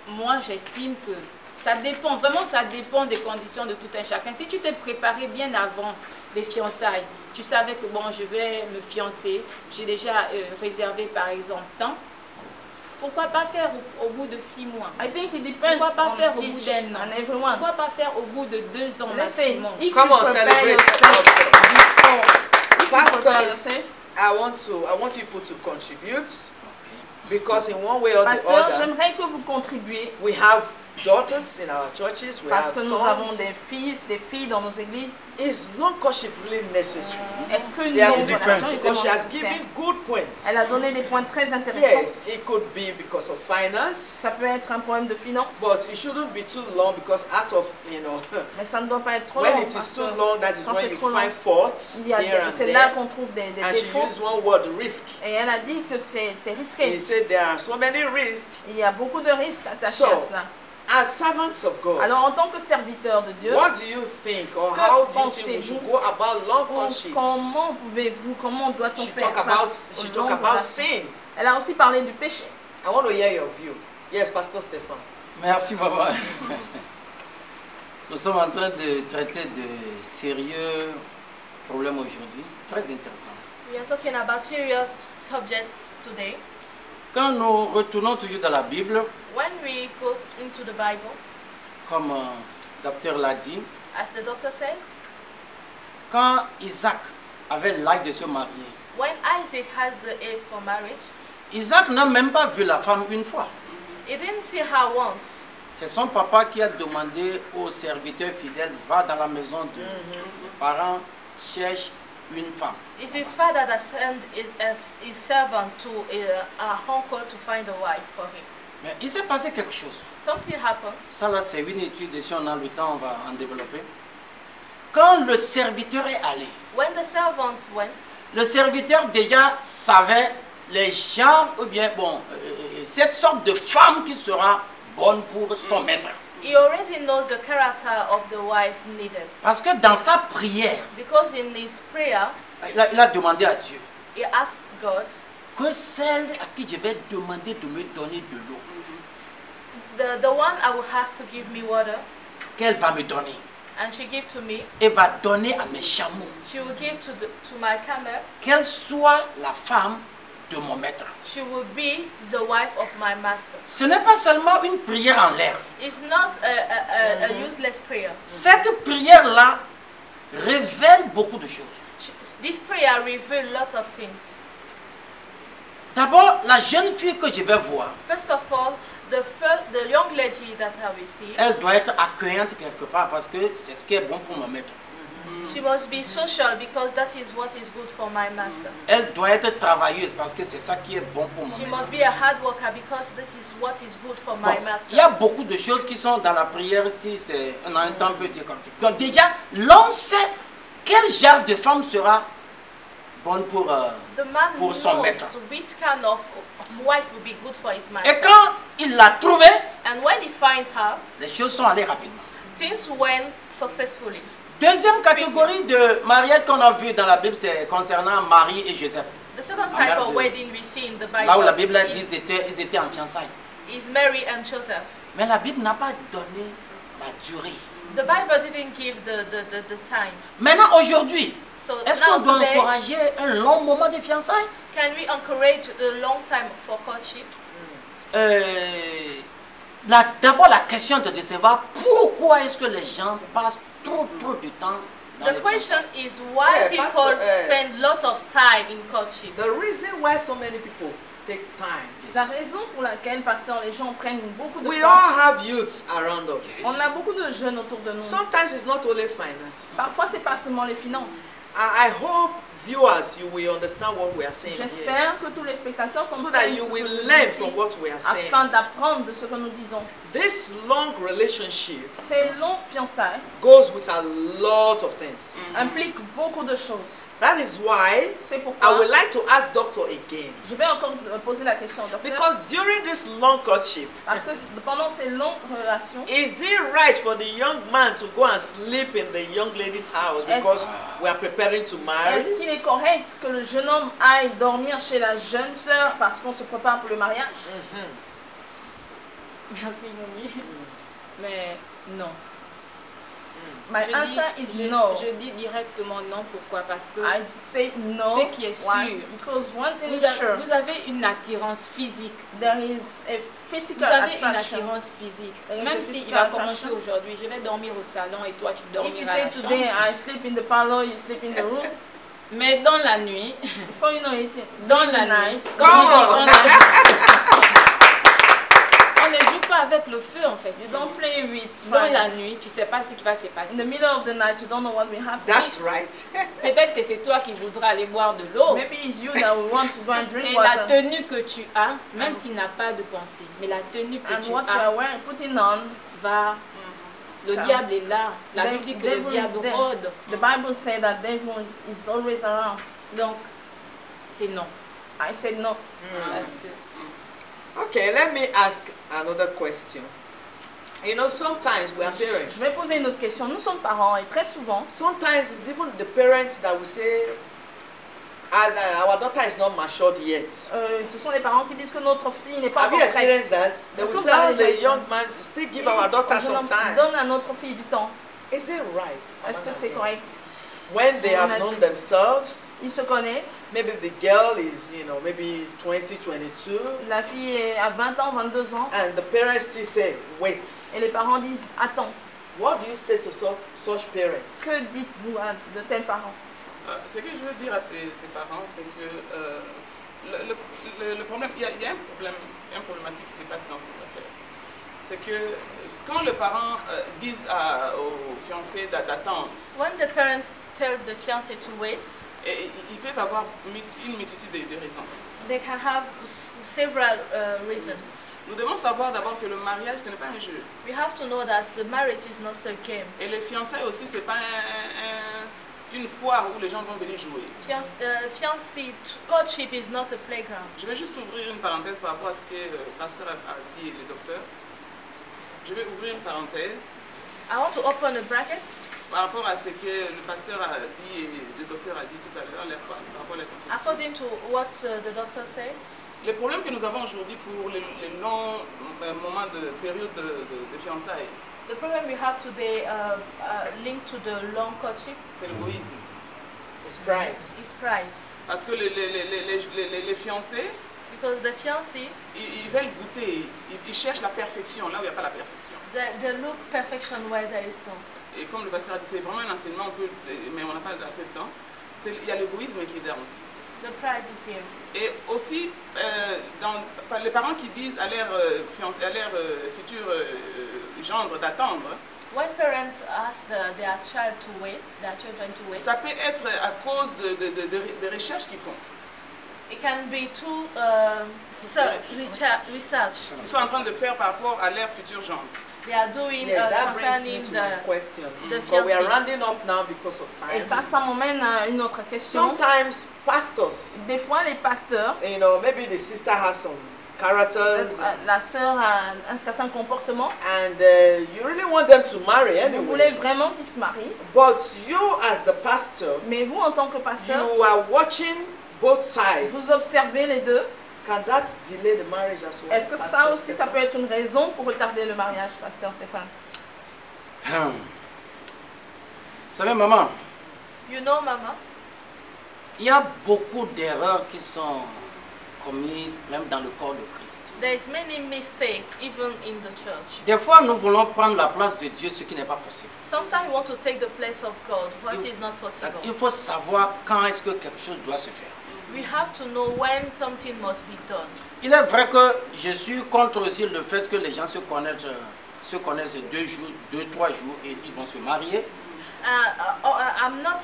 Speaker 6: moi, j'estime que ça dépend, vraiment ça dépend des conditions de tout un chacun. Si tu t'es préparé bien avant les fiançailles, tu savais que bon, je vais me fiancer, j'ai déjà réservé par exemple temps, pourquoi pas faire au bout de 6 mois?
Speaker 2: I think it depends
Speaker 6: Pourquoi pas faire au
Speaker 2: on
Speaker 6: bout
Speaker 2: each
Speaker 6: d'un an?
Speaker 2: and everyone.
Speaker 6: Pourquoi pas faire au bout de 2 ans
Speaker 2: Let's say,
Speaker 6: maximum?
Speaker 2: if
Speaker 1: Come
Speaker 2: you
Speaker 1: on,
Speaker 2: prepare
Speaker 1: celebrate.
Speaker 2: yourself before
Speaker 1: Pastors, I want people to contribute because in one way or the
Speaker 2: Pasteur,
Speaker 1: other,
Speaker 2: j'aimerais que vous contribuiez
Speaker 1: we have daughters in our churches, we
Speaker 2: parce
Speaker 1: have
Speaker 2: que nous avons
Speaker 1: sons.
Speaker 2: des fils, des filles dans nos églises.
Speaker 1: Is long courtship really necessary?
Speaker 2: Est-ce qu'une
Speaker 1: There
Speaker 2: longue
Speaker 1: is
Speaker 2: relation est
Speaker 1: because she
Speaker 2: vraiment
Speaker 1: has
Speaker 2: nécessaire?
Speaker 1: given good points.
Speaker 2: Elle a donné des points très intéressants.
Speaker 1: Yes, it could be because of finance,
Speaker 2: Ça peut être un problème de finance,
Speaker 1: but it shouldn't be too long because out of, you know,
Speaker 2: mais ça ne doit pas être trop
Speaker 1: when
Speaker 2: long.
Speaker 1: it
Speaker 2: Parce
Speaker 1: is
Speaker 2: que
Speaker 1: too long, that is
Speaker 2: quand
Speaker 1: when
Speaker 2: c'est
Speaker 1: you
Speaker 2: trop long,
Speaker 1: find faults
Speaker 2: il y a
Speaker 1: here and
Speaker 2: c'est là
Speaker 1: there.
Speaker 2: qu'on trouve des
Speaker 1: And she
Speaker 2: défauts.
Speaker 1: used one word, risk.
Speaker 2: Et elle a dit que c'est
Speaker 1: He
Speaker 2: risqué.
Speaker 1: said there are so many risks.
Speaker 2: Il y a beaucoup de risques attachés
Speaker 1: So,
Speaker 2: à cela.
Speaker 1: As servants of God,
Speaker 2: Alors en tant que serviteur de Dieu,
Speaker 1: what do you think, or
Speaker 2: Que
Speaker 1: how do you think we
Speaker 2: pensez-vous?
Speaker 1: should go about long courtship?
Speaker 2: comment doit-on
Speaker 1: She
Speaker 2: faire
Speaker 1: talk about
Speaker 2: face
Speaker 1: she
Speaker 2: aux
Speaker 1: talk
Speaker 2: longues
Speaker 1: about
Speaker 2: relations?
Speaker 1: sin.
Speaker 2: Elle a aussi parlé du péché.
Speaker 1: I want to hear your view. Yes, Pastor Stefan.
Speaker 3: Merci, maman. Nous sommes en train de traiter de sérieux problèmes aujourd'hui, très intéressants.
Speaker 4: We are talking about serious subjects today.
Speaker 3: Quand nous retournons toujours dans la Bible,
Speaker 4: When we go into the Bible,
Speaker 3: comme le docteur l'a dit,
Speaker 4: as the doctor said,
Speaker 3: quand Isaac avait l'âge de se marier,
Speaker 4: when Isaac has the age for marriage,
Speaker 3: Isaac n'a même pas vu la femme une fois.
Speaker 4: he didn't see her once.
Speaker 3: C'est son papa qui a demandé aux serviteurs fidèles, va dans la maison de mes parents, cherche une femme.
Speaker 4: It's his father that sent his servant to our uncle to find a wife for him.
Speaker 3: Mais il s'est passé quelque chose.
Speaker 4: Something happened.
Speaker 3: Ça là, c'est une étude, et si on a le temps, on va en développer. Quand le serviteur est allé,
Speaker 4: When the servant went,
Speaker 3: le serviteur déjà savait les gens, ou bien, bon, cette sorte de femme qui sera bonne pour son maître.
Speaker 4: he already knows the character of the wife needed.
Speaker 3: Parce que dans sa prière,
Speaker 4: Because in his prayer,
Speaker 3: il a demandé à Dieu
Speaker 4: he asked God,
Speaker 3: que celle à qui je vais demander de me donner de l'eau,
Speaker 4: the one I will ask to give me water,
Speaker 3: qu'elle va me donner,
Speaker 4: and she gave to me,
Speaker 3: et va donner à mes chameaux,
Speaker 4: she will give to my camel,
Speaker 3: qu'elle soit la femme de mon maître.
Speaker 4: she will be the wife of my master.
Speaker 3: Ce n'est pas seulement une prière en l'air.
Speaker 4: It's not a useless prayer.
Speaker 3: Cette prière-là révèle beaucoup de choses.
Speaker 4: This prayer reveals a lot of things.
Speaker 3: D'abord, la jeune fille que je vais voir,
Speaker 4: First of all, the young lady that I will see,
Speaker 3: elle doit être accueillante quelque part parce que c'est ce qui est bon pour mon maître.
Speaker 4: she must be social because that is what is good for my master.
Speaker 3: Elle doit être travailleuse parce que c'est ça qui est bon pour mon
Speaker 4: She
Speaker 3: maître.
Speaker 4: must be a hard worker because that is what is good for
Speaker 3: Bon,
Speaker 4: my master.
Speaker 3: il y a beaucoup de choses qui sont dans la prière si on a un temps peu décortiqué. Donc déjà, l'homme sait quel genre de femme sera bonne pour
Speaker 4: The man
Speaker 3: pour son
Speaker 4: knows
Speaker 3: maître.
Speaker 4: which kind of wife will be good for his
Speaker 3: Et
Speaker 4: master.
Speaker 3: quand il l'a trouvée,
Speaker 4: And when he find her,
Speaker 3: les choses sont allées rapidement.
Speaker 4: things went successfully.
Speaker 3: Deuxième catégorie de mariage qu'on a vu dans la Bible, c'est concernant Marie et Joseph.
Speaker 4: The second type of wedding we see in the Bible
Speaker 3: Là où la Bible dit qu'ils étaient en fiançailles.
Speaker 4: is Mary and Joseph.
Speaker 3: Mais la Bible n'a pas donné la durée.
Speaker 4: The Bible didn't give the time.
Speaker 3: Maintenant, aujourd'hui,
Speaker 4: So
Speaker 3: est-ce qu'on
Speaker 4: now
Speaker 3: doit
Speaker 4: today,
Speaker 3: encourager un long moment de fiançailles?
Speaker 4: can we encourage a long time for courtship?
Speaker 3: D'abord, la question de savoir pourquoi est-ce que les gens passent trop de temps dans
Speaker 4: The
Speaker 3: les
Speaker 4: question
Speaker 3: fiançailles.
Speaker 4: is why
Speaker 1: Yeah,
Speaker 4: people
Speaker 1: Pastor,
Speaker 4: spend lot of time in courtship.
Speaker 1: The reason why so many people take time.
Speaker 2: La raison pour laquelle, pasteur, les gens prennent beaucoup de
Speaker 1: We
Speaker 2: temps.
Speaker 1: all have youths around us.
Speaker 2: On a beaucoup de jeunes autour de nous.
Speaker 1: Sometimes it's not only finance.
Speaker 2: Parfois, c'est pas seulement les finances.
Speaker 1: I hope viewers, you will understand what we are saying here.
Speaker 2: J'espère que tous les spectateurs
Speaker 1: So that
Speaker 2: comprennent
Speaker 1: you
Speaker 2: ce que
Speaker 1: will
Speaker 2: nous
Speaker 1: learn
Speaker 2: disons
Speaker 1: from what we are saying.
Speaker 2: afin d'apprendre de ce que nous disons.
Speaker 1: This long relationship
Speaker 2: Ces longues fiançailles
Speaker 1: goes with a lot of things.
Speaker 2: impliquent beaucoup de choses.
Speaker 1: That is why
Speaker 2: C'est
Speaker 1: I
Speaker 2: pourquoi
Speaker 1: would like to ask Doctor again.
Speaker 2: je vais encore poser la question au docteur.
Speaker 1: Because during this long courtship,
Speaker 2: Parce que pendant ces longues relations,
Speaker 1: is it right for the young man to go and sleep in the young lady's house because we are preparing to marry?
Speaker 2: est-ce qu'il est correct que le jeune homme aille dormir chez la jeune sœur parce qu'on se prépare pour le mariage?
Speaker 6: Merci, Mommy. Mais non.
Speaker 2: My answer is no.
Speaker 6: Je dis directement non. Pourquoi? Parce que
Speaker 2: I say no.
Speaker 6: Ce qui est
Speaker 2: Why?
Speaker 6: sûr.
Speaker 2: Because one thing is sure.
Speaker 6: vous avez une attirance physique.
Speaker 2: There is a
Speaker 6: Vous
Speaker 2: physical
Speaker 6: avez une
Speaker 2: attraction.
Speaker 6: attirance physique.
Speaker 2: There is a
Speaker 6: Même s'il
Speaker 2: physical
Speaker 6: va
Speaker 2: attraction.
Speaker 6: commencer aujourd'hui, je vais dormir au salon et toi tu
Speaker 2: If you
Speaker 6: dormiras à
Speaker 2: say
Speaker 6: la
Speaker 2: today
Speaker 6: chambre.
Speaker 2: I sleep in the parlor, you sleep in the room.
Speaker 6: Mais dans la nuit,
Speaker 2: Before you know it,
Speaker 6: dans
Speaker 2: during
Speaker 6: la
Speaker 2: the night,
Speaker 6: nuit,
Speaker 1: Come on.
Speaker 6: on ne joue pas avec le feu en fait.
Speaker 2: you don't play with
Speaker 6: Dans
Speaker 2: fire.
Speaker 6: la nuit, tu sais pas ce qui va se
Speaker 2: In the
Speaker 6: passer.
Speaker 2: middle of the night, you don't know what will happen.
Speaker 1: That's right.
Speaker 6: Peut-être que c'est toi qui voudras aller boire de l'eau.
Speaker 2: Maybe it's you that will want to go and drink
Speaker 6: Et la
Speaker 2: water.
Speaker 6: tenue que tu as, même s'il n'a pas de pensée, mais la tenue que
Speaker 2: And
Speaker 6: tu
Speaker 2: what you
Speaker 6: as
Speaker 2: are wearing, putting on,
Speaker 6: va. Le diable est là. La Bible dit que le
Speaker 2: devil is
Speaker 6: diable
Speaker 2: there.
Speaker 6: rôde.
Speaker 2: The Bible says that devil is always around.
Speaker 6: Donc, c'est non.
Speaker 2: I said no.
Speaker 6: Parce que
Speaker 1: Okay, let me ask another question. You know, sometimes we are parents.
Speaker 2: Je vais poser une autre question. Nous sommes parents et très souvent,
Speaker 1: Sometimes it's even the parents that will say, our daughter is not matured yet.
Speaker 2: ce sont les parents qui disent que notre fille n'est pas
Speaker 1: Have you
Speaker 2: encore
Speaker 1: experienced
Speaker 2: prête.
Speaker 1: that? They
Speaker 2: Est-ce que
Speaker 1: will
Speaker 2: vous avez
Speaker 1: tell
Speaker 2: déjà
Speaker 1: the
Speaker 2: ça?
Speaker 1: young man, still give our daughter some time.
Speaker 2: Donne à notre fille du temps.
Speaker 1: Is it right?
Speaker 2: Est-ce que c'est correct?
Speaker 1: When they
Speaker 2: On
Speaker 1: have
Speaker 2: a
Speaker 1: known
Speaker 2: dit-
Speaker 1: themselves,
Speaker 2: Ils se connaissent.
Speaker 1: maybe the girl is, you know, maybe 20, 22,
Speaker 2: La fille est à 20 ans, 22 ans.
Speaker 1: and the parents still say, wait.
Speaker 2: Et les parents disent, attends,
Speaker 1: What do you say to such parents?
Speaker 2: que dites-vous de tels parents?
Speaker 5: Ce que je veux dire à ces parents, c'est que le problème, il y a une problématique qui se passe dans cette affaire. C'est que quand les parents disent aux fiancés d'attendre,
Speaker 4: When the parents tell the fiancé to wait,
Speaker 5: ils peuvent avoir une multitude de raisons.
Speaker 4: they can have several reasons.
Speaker 5: Nous devons savoir d'abord que le mariage, ce n'est pas un jeu.
Speaker 4: We have to know that the marriage is not a game.
Speaker 5: Et les fiançailles aussi, ce n'est pas une foire où les gens vont venir jouer.
Speaker 4: Fiancé courtship is not a playground.
Speaker 5: Je vais juste ouvrir une parenthèse par rapport à ce que le pasteur a dit et le docteur. Je vais ouvrir une parenthèse
Speaker 4: I want to open a bracket
Speaker 5: par rapport à ce que le pasteur a dit et le docteur a dit tout à l'heure par rapport à la contraception.
Speaker 4: according to what the doctor said.
Speaker 5: Le problème que nous avons aujourd'hui pour les longs moments de période de fiançailles,
Speaker 4: The problem we have today linked to the long courtship
Speaker 5: c'est l'égoïsme.
Speaker 1: It's pride.
Speaker 4: is pride.
Speaker 5: Parce que les fiancés,
Speaker 4: Because the fiancé,
Speaker 5: ils veulent goûter, ils cherchent la perfection là où il n'y a pas la perfection.
Speaker 4: they look perfection where there is no.
Speaker 5: Et comme le pasteur a dit, c'est vraiment un enseignement, mais on n'a pas assez de temps. Il y a l'égoïsme qui est là aussi.
Speaker 4: The pride is here.
Speaker 5: Et aussi, les parents qui disent à leur futur gendre d'attendre,
Speaker 4: When parents ask their child to wait, their children to wait,
Speaker 5: ça peut être à cause de recherches qu'ils font.
Speaker 4: it can be through research
Speaker 5: Ils sont en train de faire par rapport à leur futur gendre.
Speaker 4: they are doing
Speaker 1: Yes, that brings me
Speaker 4: concerning
Speaker 1: to my
Speaker 4: the
Speaker 1: question.
Speaker 4: the
Speaker 1: But we are
Speaker 4: fiancé.
Speaker 1: rounding up now because of
Speaker 2: Et
Speaker 1: time.
Speaker 2: ça m'emmène à une autre question.
Speaker 1: Sometimes pastors,
Speaker 2: Des fois, les pasteurs,
Speaker 1: you know, maybe the sister has some characters,
Speaker 2: la sœur a un certain comportement.
Speaker 1: and you really want them to marry
Speaker 2: Vous voulez
Speaker 1: anyway.
Speaker 2: vraiment qu'ils se marient.
Speaker 1: But you, as the pastor,
Speaker 2: Mais vous, en tant que pasteur,
Speaker 1: you are watching both sides.
Speaker 2: vous observez les deux.
Speaker 1: Can that delay the marriage as well?
Speaker 2: Est-ce que ça
Speaker 1: Pastor
Speaker 2: aussi, ça
Speaker 1: Stefan?
Speaker 2: peut être une raison pour retarder le mariage, pasteur Stéphane?
Speaker 3: Vous savez, maman,
Speaker 4: You know, Mama,
Speaker 3: il y a beaucoup d'erreurs qui sont commises même dans le corps de Christ.
Speaker 4: there's many mistakes even in the church.
Speaker 3: Des fois, nous voulons prendre la place de Dieu, ce qui n'est pas possible.
Speaker 4: Sometimes we want to take the place of God, what is not
Speaker 3: Il
Speaker 4: possible.
Speaker 3: faut savoir quand est-ce que quelque chose doit se faire.
Speaker 4: We have to know when something must be done.
Speaker 3: Il est vrai que je suis contre aussi le fait que les gens se connaissent 2 jours, 2-3 jours et ils vont se marier.
Speaker 4: I'm not.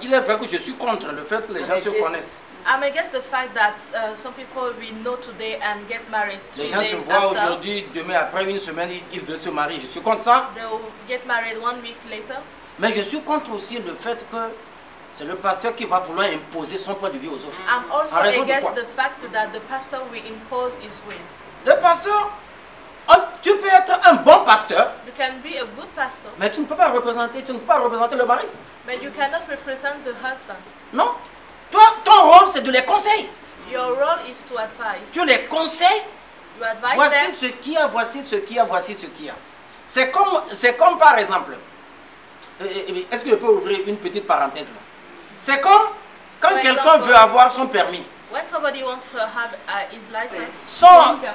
Speaker 3: Il est vrai que je suis contre le fait que les gens se connaissent.
Speaker 4: I'm against the fact that some people we know today and get married 2
Speaker 3: Les gens se
Speaker 4: days
Speaker 3: voient
Speaker 4: after.
Speaker 3: aujourd'hui, demain, après une semaine, ils veulent se marier. Je suis contre ça.
Speaker 4: They will get married 1 week later.
Speaker 3: Mais je suis contre aussi le fait que c'est le pasteur qui va vouloir imposer son point de vue aux autres.
Speaker 4: I'm also
Speaker 3: En raison de
Speaker 4: against
Speaker 3: quoi?
Speaker 4: the fact that the pastor will impose his will.
Speaker 3: Le pasteur, tu peux être un bon pasteur,
Speaker 4: You can be a good pastor,
Speaker 3: mais tu ne peux pas représenter le mari.
Speaker 4: but you cannot represent the husband.
Speaker 3: Non. Toi, ton rôle, c'est de les conseiller.
Speaker 4: Your role is to advise.
Speaker 3: Tu les conseilles.
Speaker 4: You advise
Speaker 3: Voici
Speaker 4: them.
Speaker 3: ce qu'il y a, voici ce qu'il y a, voici ce qu'il y a. C'est comme par exemple, est-ce que je peux ouvrir une petite parenthèse là? C'est comme quand
Speaker 4: Par
Speaker 3: quelqu'un
Speaker 4: exemple,
Speaker 3: veut avoir son permis.
Speaker 4: When somebody wants to have his license,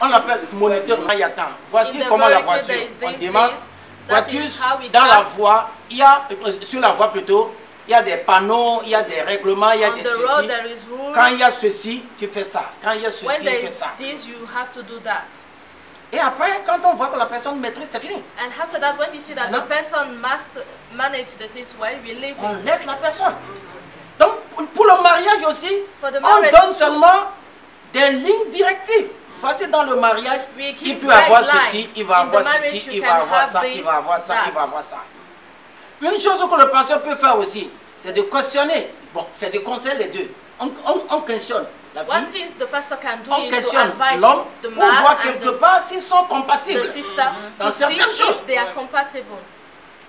Speaker 3: On appelle moniteur Mayatan. Voici
Speaker 4: In the
Speaker 3: comment la
Speaker 4: voiture,
Speaker 3: voiture.
Speaker 4: there is
Speaker 3: On
Speaker 4: this,
Speaker 3: demande,
Speaker 4: this, that
Speaker 3: voiture
Speaker 4: is how it
Speaker 3: dans la
Speaker 4: starts.
Speaker 3: voie, il y a, sur la voie plutôt, il y a des panneaux, il y a des règlements, il y a
Speaker 4: On
Speaker 3: des
Speaker 4: the road
Speaker 3: ceci.
Speaker 4: there is rules.
Speaker 3: Quand il y a ceci, tu fais ça. Quand il y a
Speaker 4: When
Speaker 3: ceci,
Speaker 4: there
Speaker 3: tu fais
Speaker 4: is
Speaker 3: ça.
Speaker 4: this, you have to do that.
Speaker 3: Et après, quand on voit que la personne maîtrise, c'est fini.
Speaker 4: And after that, when you see that the
Speaker 3: Maintenant,
Speaker 4: person must manage the things well, we leave
Speaker 3: on
Speaker 4: him.
Speaker 3: laisse la personne. Donc, pour le mariage aussi,
Speaker 4: For the
Speaker 3: on
Speaker 4: marriage
Speaker 3: donne
Speaker 4: too.
Speaker 3: seulement des lignes directives. Voici dans le mariage,
Speaker 4: We
Speaker 3: il
Speaker 4: keep
Speaker 3: peut avoir
Speaker 4: guidelines.
Speaker 3: ceci, il va
Speaker 4: In the
Speaker 3: avoir
Speaker 4: marriage,
Speaker 3: ceci,
Speaker 4: you
Speaker 3: il
Speaker 4: can
Speaker 3: va avoir
Speaker 4: have
Speaker 3: ça,
Speaker 4: this,
Speaker 3: il va avoir ça, il va
Speaker 4: that.
Speaker 3: avoir ça. Une chose que le pasteur peut faire aussi, c'est de questionner. Bon, c'est de conseiller les deux. On questionne la
Speaker 4: One
Speaker 3: fille,
Speaker 4: thing the pastor can do
Speaker 3: on
Speaker 4: is to
Speaker 3: questionne
Speaker 4: advise
Speaker 3: l'homme
Speaker 4: the
Speaker 3: pour voir
Speaker 4: man and
Speaker 3: quelque
Speaker 4: the,
Speaker 3: part s'ils sont compatibles.
Speaker 4: the sister
Speaker 3: Dans
Speaker 4: to see
Speaker 3: certaines choses.
Speaker 4: if they are compatible.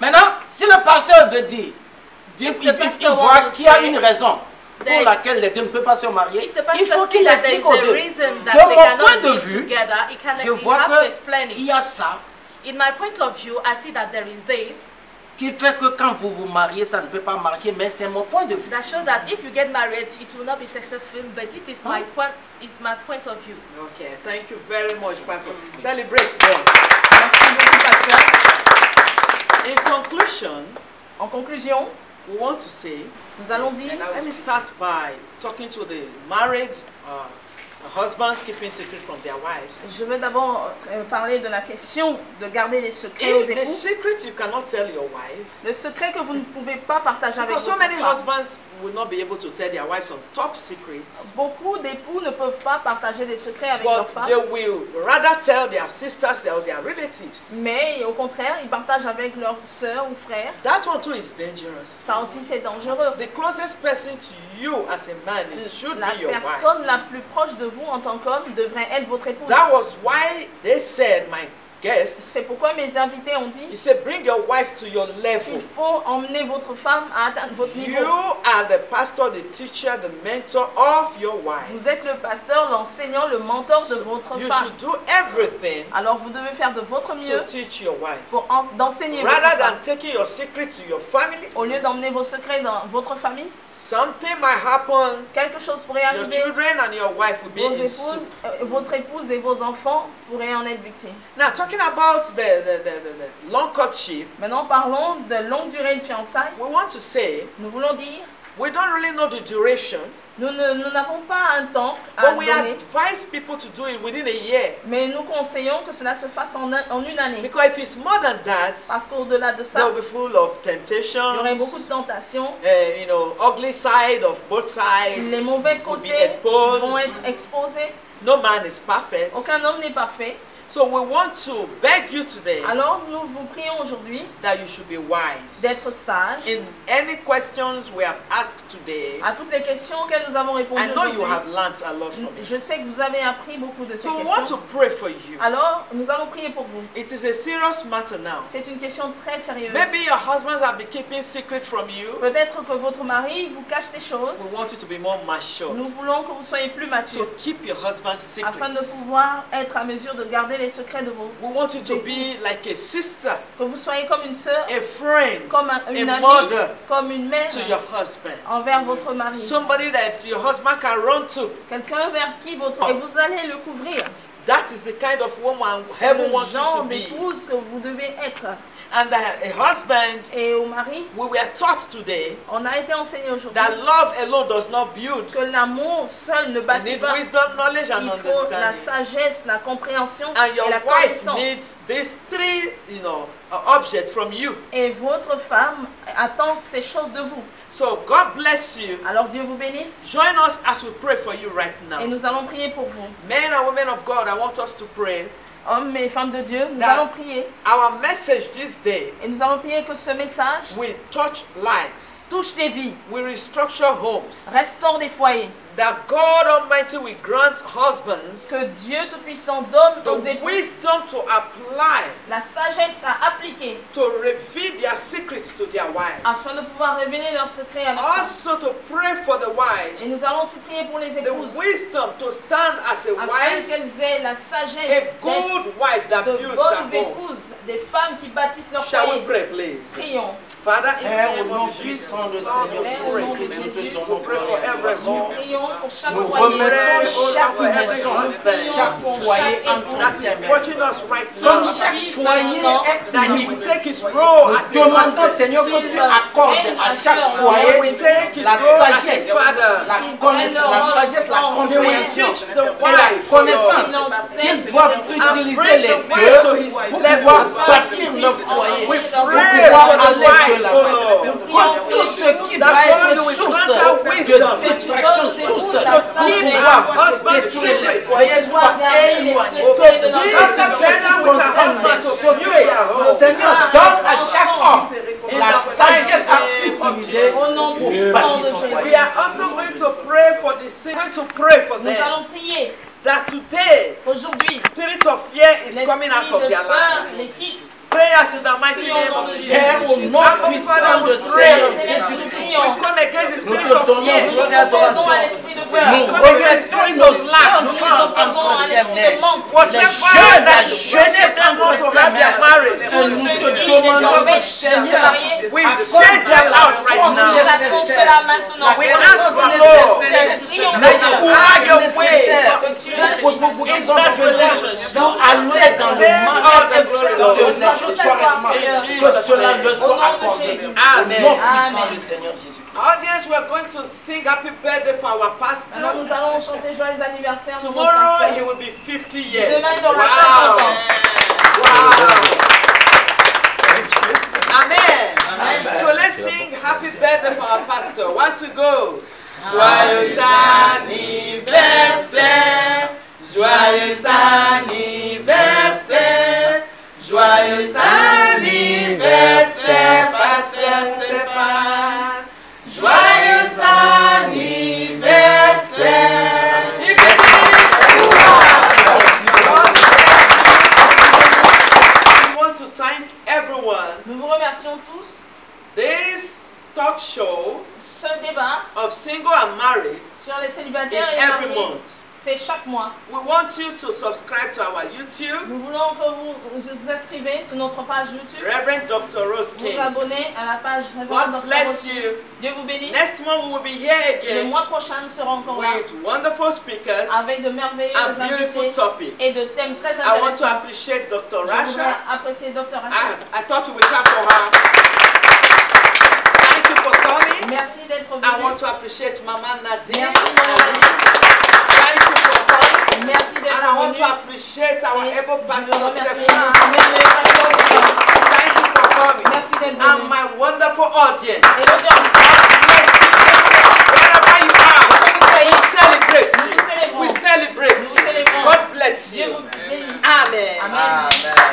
Speaker 3: Maintenant, si le pasteur veut dire,
Speaker 4: If
Speaker 3: il
Speaker 4: the pastor
Speaker 3: voit
Speaker 4: wants to
Speaker 3: qu'il y a
Speaker 4: say
Speaker 3: une raison pour
Speaker 4: that
Speaker 3: laquelle les deux ne peuvent pas se marier,
Speaker 4: If the
Speaker 3: il faut
Speaker 4: pastor
Speaker 3: qu'il
Speaker 4: sees that there
Speaker 3: explique
Speaker 4: is
Speaker 3: aux
Speaker 4: a
Speaker 3: deux.
Speaker 4: reason that
Speaker 3: De
Speaker 4: they
Speaker 3: mon point
Speaker 4: cannot
Speaker 3: de
Speaker 4: be
Speaker 3: vue,
Speaker 4: together, he can
Speaker 3: je
Speaker 4: he
Speaker 3: vois
Speaker 4: have to explain
Speaker 3: qu'il
Speaker 4: it.
Speaker 3: y a ça
Speaker 4: In my point of view, I see that there is this
Speaker 3: qui fait que quand vous vous mariez, ça ne peut pas marcher, mais c'est mon point de vue.
Speaker 4: that show that if you get married, it will not be successful. But it is my point of view.
Speaker 1: Okay, thank you very much, Pastor. Celebrate them. Merci beaucoup, Pastor. In conclusion,
Speaker 2: En conclusion,
Speaker 1: we want to say,
Speaker 2: nous allons dire,
Speaker 1: let me start by talking to the married husbands keeping secret from their wives.
Speaker 2: je veux d'abord parler de la question de garder les secrets aux
Speaker 1: If the
Speaker 2: époux.
Speaker 1: secret you cannot tell your wife,
Speaker 2: Le secret que vous ne pouvez pas partager avec
Speaker 1: because so
Speaker 2: votre
Speaker 1: many
Speaker 2: femme.
Speaker 1: husbands will not be able to tell their wives some top secrets,
Speaker 2: Beaucoup d'époux ne peuvent pas partager des secrets avec leur
Speaker 1: but
Speaker 2: femme.
Speaker 1: they will rather tell their sisters or their relatives.
Speaker 2: Mais au contraire, ils partagent avec leurs sœurs ou frères.
Speaker 1: That one too is dangerous.
Speaker 2: Ça aussi, c'est dangereux.
Speaker 1: The closest person to you as a man should
Speaker 2: La
Speaker 1: be your wife.
Speaker 2: personne la plus proche de vous en tant qu'homme devrait être votre épouse.
Speaker 1: That was why they said, my guests,
Speaker 2: C'est pourquoi mes invités ont dit
Speaker 1: he said, bring your wife to your level.
Speaker 2: qu'il faut emmener votre femme à atteindre votre
Speaker 1: You
Speaker 2: niveau.
Speaker 1: are the pastor, the teacher, the mentor of your wife.
Speaker 2: Vous êtes le pasteur, l'enseignant, le mentor de
Speaker 1: So
Speaker 2: votre
Speaker 1: you
Speaker 2: femme.
Speaker 1: should do everything
Speaker 2: Alors vous devez faire de votre
Speaker 1: to
Speaker 2: mieux
Speaker 1: teach your wife.
Speaker 2: pour d'enseigner votre
Speaker 1: Rather
Speaker 2: femme.
Speaker 1: than taking your secret to your family,
Speaker 2: Au lieu d'emmener vos secrets dans votre famille,
Speaker 1: something might happen.
Speaker 2: quelque chose pourrait
Speaker 1: Your
Speaker 2: arriver.
Speaker 1: children and your wife will be
Speaker 2: Vos
Speaker 1: in
Speaker 2: épouses,
Speaker 1: soup.
Speaker 2: votre épouse et vos enfants pourraient en être victimes.
Speaker 1: Now, talking about the long courtship,
Speaker 2: Maintenant, parlons de longue durée de fiançailles.
Speaker 1: we want to say
Speaker 2: Nous voulons dire,
Speaker 1: we don't really know the duration,
Speaker 2: nous n'avons pas un temps à
Speaker 1: but we
Speaker 2: donner,
Speaker 1: advise people to do it within a year.
Speaker 2: mais nous conseillons que cela se fasse en une année.
Speaker 1: Because if it's more than that,
Speaker 2: Parce qu'au-delà de ça,
Speaker 1: they'll be full of
Speaker 2: il y aurait beaucoup de
Speaker 1: temptations,
Speaker 2: tentations.
Speaker 1: ugly side of both
Speaker 2: Les
Speaker 1: sides
Speaker 2: mauvais
Speaker 1: will be
Speaker 2: côtés vont
Speaker 1: exposed.
Speaker 2: être exposés.
Speaker 1: No man is perfect.
Speaker 2: Aucun homme n'est parfait.
Speaker 1: So we want to beg you today
Speaker 2: Alors nous vous prions aujourd'hui
Speaker 1: that you should be wise.
Speaker 2: d'être sages.
Speaker 1: In any questions we have asked today,
Speaker 2: À toutes les questions auxquelles nous avons répondu
Speaker 1: I know you
Speaker 2: aujourd'hui,
Speaker 1: have learned a lot from it.
Speaker 2: je sais que vous avez appris beaucoup de ces
Speaker 1: So we want to
Speaker 2: questions.
Speaker 1: pray for you.
Speaker 2: Alors nous allons prier pour vous.
Speaker 1: It is a serious matter now.
Speaker 2: C'est une question très sérieuse.
Speaker 1: Maybe your husbands have been keeping secret from you.
Speaker 2: Peut-être que votre mari vous cache des
Speaker 1: We
Speaker 2: choses.
Speaker 1: want you to be more mature.
Speaker 2: Nous voulons que vous soyez plus
Speaker 1: So
Speaker 2: mature
Speaker 1: keep your husband's
Speaker 2: afin de
Speaker 1: secrets.
Speaker 2: pouvoir être à mesure de garder les secrets de vos.
Speaker 1: We want you to be like a sister,
Speaker 2: Que vous soyez comme une sœur,
Speaker 1: a friend
Speaker 2: comme une
Speaker 1: a
Speaker 2: amie,
Speaker 1: mother
Speaker 2: comme une mère
Speaker 1: to your husband.
Speaker 2: envers votre mari.
Speaker 1: Somebody that your husband can run to.
Speaker 2: Quelqu'un vers qui votre... Et vous allez le couvrir.
Speaker 1: That is the kind of woman
Speaker 2: C'est
Speaker 1: heaven
Speaker 2: le
Speaker 1: wants you to
Speaker 2: genre
Speaker 1: be.
Speaker 2: d'épouse que vous devez être.
Speaker 1: And a husband,
Speaker 2: Et au mari,
Speaker 1: we were taught today
Speaker 2: on a été enseigné aujourd'hui
Speaker 1: that love alone does not build.
Speaker 2: que l'amour seul ne
Speaker 1: You
Speaker 2: bâtit
Speaker 1: need
Speaker 2: pas.
Speaker 1: wisdom, knowledge, and
Speaker 2: Il faut la
Speaker 1: understanding.
Speaker 2: sagesse, la compréhension
Speaker 1: And your
Speaker 2: et la
Speaker 1: wife
Speaker 2: connaissance.
Speaker 1: needs these three, objects from you.
Speaker 2: Et votre femme attend ces choses de vous.
Speaker 1: So God bless you.
Speaker 2: Alors Dieu vous bénisse.
Speaker 1: Join us as we pray for you right
Speaker 2: Et
Speaker 1: now.
Speaker 2: nous allons prier pour vous.
Speaker 1: Men and women of God, I want us to pray.
Speaker 2: Hommes et femmes de Dieu, nous
Speaker 1: That-
Speaker 2: allons prier.
Speaker 1: Our message this day
Speaker 2: Et nous allons prier que ce message
Speaker 1: will touch lives,
Speaker 2: touche les vies,
Speaker 1: will restructure homes,
Speaker 2: restaure des foyers.
Speaker 1: that God Almighty will grant husbands
Speaker 2: Que Dieu Tout-Puissant donne aux
Speaker 1: the
Speaker 2: époux
Speaker 1: wisdom to apply,
Speaker 2: la sagesse à appliquer
Speaker 1: to reveal their secrets to their
Speaker 2: afin de
Speaker 1: wives.
Speaker 2: pouvoir révéler leurs secrets à leurs femmes.
Speaker 1: Also to pray for the
Speaker 2: Et
Speaker 1: wives,
Speaker 2: nous allons aussi prier pour les
Speaker 1: the
Speaker 2: épouses
Speaker 1: wisdom to stand as a
Speaker 2: afin
Speaker 1: wife,
Speaker 2: qu'elles aient la
Speaker 1: a
Speaker 2: sagesse d'être
Speaker 1: good wife that
Speaker 2: de
Speaker 1: builds a
Speaker 2: bonnes
Speaker 1: home.
Speaker 2: épouses, des femmes qui bâtissent leur
Speaker 1: Shall we
Speaker 2: foyer.
Speaker 1: pray, please?
Speaker 2: Prions.
Speaker 1: Father, in
Speaker 3: Père,
Speaker 1: the
Speaker 3: au
Speaker 1: name
Speaker 3: nom
Speaker 1: of Jesus,
Speaker 3: puissant de
Speaker 1: Lord,
Speaker 3: Seigneur
Speaker 1: we
Speaker 2: Jésus,
Speaker 1: pray.
Speaker 2: au nom de
Speaker 3: nous te
Speaker 2: Jésus,
Speaker 3: donnons
Speaker 1: we pray for
Speaker 3: gloire et
Speaker 1: every
Speaker 3: adoration.
Speaker 1: home.
Speaker 2: Prions pour chaque
Speaker 3: Nous
Speaker 2: foyer.
Speaker 3: remettons
Speaker 1: Pray,
Speaker 3: chaque
Speaker 1: for every
Speaker 3: maison,
Speaker 1: husband
Speaker 3: chaque foyer entre
Speaker 1: that
Speaker 3: tes
Speaker 1: is
Speaker 3: mains.
Speaker 1: watching us right
Speaker 3: Comme
Speaker 1: now,
Speaker 3: chaque foyer est
Speaker 1: that he
Speaker 3: unique.
Speaker 1: will take his role as a
Speaker 3: Nous demandons,
Speaker 1: husband.
Speaker 3: Seigneur, que tu accordes à chaque foyer la sagesse, la connaissance, la sagesse, la compréhension et la connaissance qu'ils doivent utiliser les deux pour pouvoir bâtir leur foyer, pour pouvoir aller de l'avant. Que tout ce qui va être source de distraction, source pour pouvoir détruire les foyers soit éloigné. Seigneur, donne à chaque homme la sagesse à utiliser
Speaker 2: Au nom
Speaker 3: pour
Speaker 2: puissant
Speaker 3: bâtir
Speaker 2: de
Speaker 3: son
Speaker 2: Jésus.
Speaker 1: We
Speaker 3: foyer.
Speaker 1: are also going to pray for the sick, going to pray for
Speaker 2: Nous
Speaker 1: them,
Speaker 2: allons prier.
Speaker 1: that today
Speaker 2: Aujourd'hui,
Speaker 1: spirit of fear is
Speaker 2: l'esprit
Speaker 1: coming out of
Speaker 2: de
Speaker 1: their
Speaker 2: peur
Speaker 1: lives.
Speaker 2: les quitte.
Speaker 1: Prayers in the mighty name of Jesus.
Speaker 3: Père, au nom puissant de Seigneur Jésus-Christ,
Speaker 1: We come against the
Speaker 3: nous
Speaker 1: spirit
Speaker 3: te
Speaker 1: of
Speaker 3: donnons
Speaker 1: fear.
Speaker 3: gloire et adoration.
Speaker 2: Opposons à l'esprit de peur.
Speaker 3: Nous remettons nos enfants
Speaker 2: Nous nous opposons à
Speaker 3: entre tes
Speaker 2: l'esprit
Speaker 3: mains.
Speaker 2: de manque.
Speaker 3: Les jeunes, la jeunesse entre tes mains. Et
Speaker 2: Tous
Speaker 3: nous
Speaker 2: ceux
Speaker 3: te
Speaker 2: qui
Speaker 3: demandons
Speaker 2: les
Speaker 3: que
Speaker 2: empêchent de se
Speaker 3: Seigneur,
Speaker 2: marier,
Speaker 1: We
Speaker 3: accorde
Speaker 1: chase them
Speaker 3: la
Speaker 1: out right
Speaker 3: force
Speaker 1: now.
Speaker 2: nous chassons cela
Speaker 3: nécessaire,
Speaker 2: maintenant.
Speaker 1: We
Speaker 3: la
Speaker 1: ask
Speaker 3: connaissance
Speaker 1: for
Speaker 3: nécessaire,
Speaker 2: Prions
Speaker 1: That
Speaker 3: le
Speaker 1: you
Speaker 3: courage
Speaker 1: have your way.
Speaker 3: nécessaire
Speaker 2: que tu
Speaker 3: pour
Speaker 2: agis.
Speaker 3: qu'ils ont besoin pour aller dans le mariage et faire de les choses correctement. Que cela leur soit accordé. Au
Speaker 1: Amen.
Speaker 3: nom puissant
Speaker 2: Amen.
Speaker 3: du Seigneur Jésus-Christ.
Speaker 1: Audience, we are going to sing happy birthday for our
Speaker 2: Alors
Speaker 1: pastor.
Speaker 2: nous allons chanter joyeux anniversaire pour notre
Speaker 1: Tomorrow he
Speaker 2: pasteur.
Speaker 1: will be 50 years.
Speaker 2: Demain il aura
Speaker 1: Wow.
Speaker 2: 50 ans.
Speaker 1: Wow. Amen.
Speaker 2: Amen.
Speaker 1: So let's sing happy birthday for our pastor. Want to go? Joyeux anniversaire, joyeux anniversaire, joyeux anniversaire, pasteur Stéphane. Joyeux anniversaire. We want to thank everyone.
Speaker 2: Nous vous remercions tous.
Speaker 1: This talk show
Speaker 2: Ce débat
Speaker 1: of single and married
Speaker 2: sur les
Speaker 1: is
Speaker 2: célibataires et
Speaker 1: every
Speaker 2: mariés,
Speaker 1: month.
Speaker 2: c'est chaque mois.
Speaker 1: We want you to subscribe to our YouTube,
Speaker 2: Nous voulons que vous vous inscrivez sur notre page YouTube,
Speaker 1: Reverend Dr. Rose
Speaker 2: vous
Speaker 1: King.
Speaker 2: abonnez à la page
Speaker 1: God
Speaker 2: Révérend Dr.
Speaker 1: bless
Speaker 2: Rose.
Speaker 1: you.
Speaker 2: Dieu vous bénisse.
Speaker 1: Next month we will be here
Speaker 2: Le
Speaker 1: again
Speaker 2: mois prochain, nous serons encore là
Speaker 1: with wonderful speakers
Speaker 2: avec de merveilleux
Speaker 1: and beautiful
Speaker 2: invités
Speaker 1: topics.
Speaker 2: et de thèmes très
Speaker 1: I want to
Speaker 2: intéressants.
Speaker 1: appreciate Dr.
Speaker 2: Je voudrais
Speaker 1: Rasha.
Speaker 2: apprécier Dr. Rachel.
Speaker 1: I thought we would clap for her. Thank you for coming.
Speaker 2: Merci d'être
Speaker 1: I
Speaker 2: venu.
Speaker 1: want to appreciate Mama Nadine.
Speaker 2: Merci, Maman Nadine.
Speaker 1: Thank you for coming.
Speaker 2: Merci
Speaker 1: And
Speaker 2: d'être
Speaker 1: I want to
Speaker 2: venu.
Speaker 1: appreciate our
Speaker 2: Et
Speaker 1: able
Speaker 2: je
Speaker 1: pastor
Speaker 2: remercie
Speaker 1: Stefan.
Speaker 2: notre merveilleux pasteur Stéphane.
Speaker 1: Thank you for coming.
Speaker 2: Merci d'être
Speaker 1: And
Speaker 2: venu.
Speaker 1: my wonderful audience.
Speaker 2: Et l'audience,
Speaker 1: Bless you. Wherever you are,
Speaker 2: vous soyez,
Speaker 1: we celebrate
Speaker 2: nous vous
Speaker 1: you.
Speaker 2: célébrons.
Speaker 1: We celebrate
Speaker 2: Nous vous
Speaker 1: you.
Speaker 2: célébrons.
Speaker 1: God bless
Speaker 2: Dieu
Speaker 1: you.
Speaker 2: vous bénisse.
Speaker 1: Amen. Amen.
Speaker 2: Amen.
Speaker 3: Amen.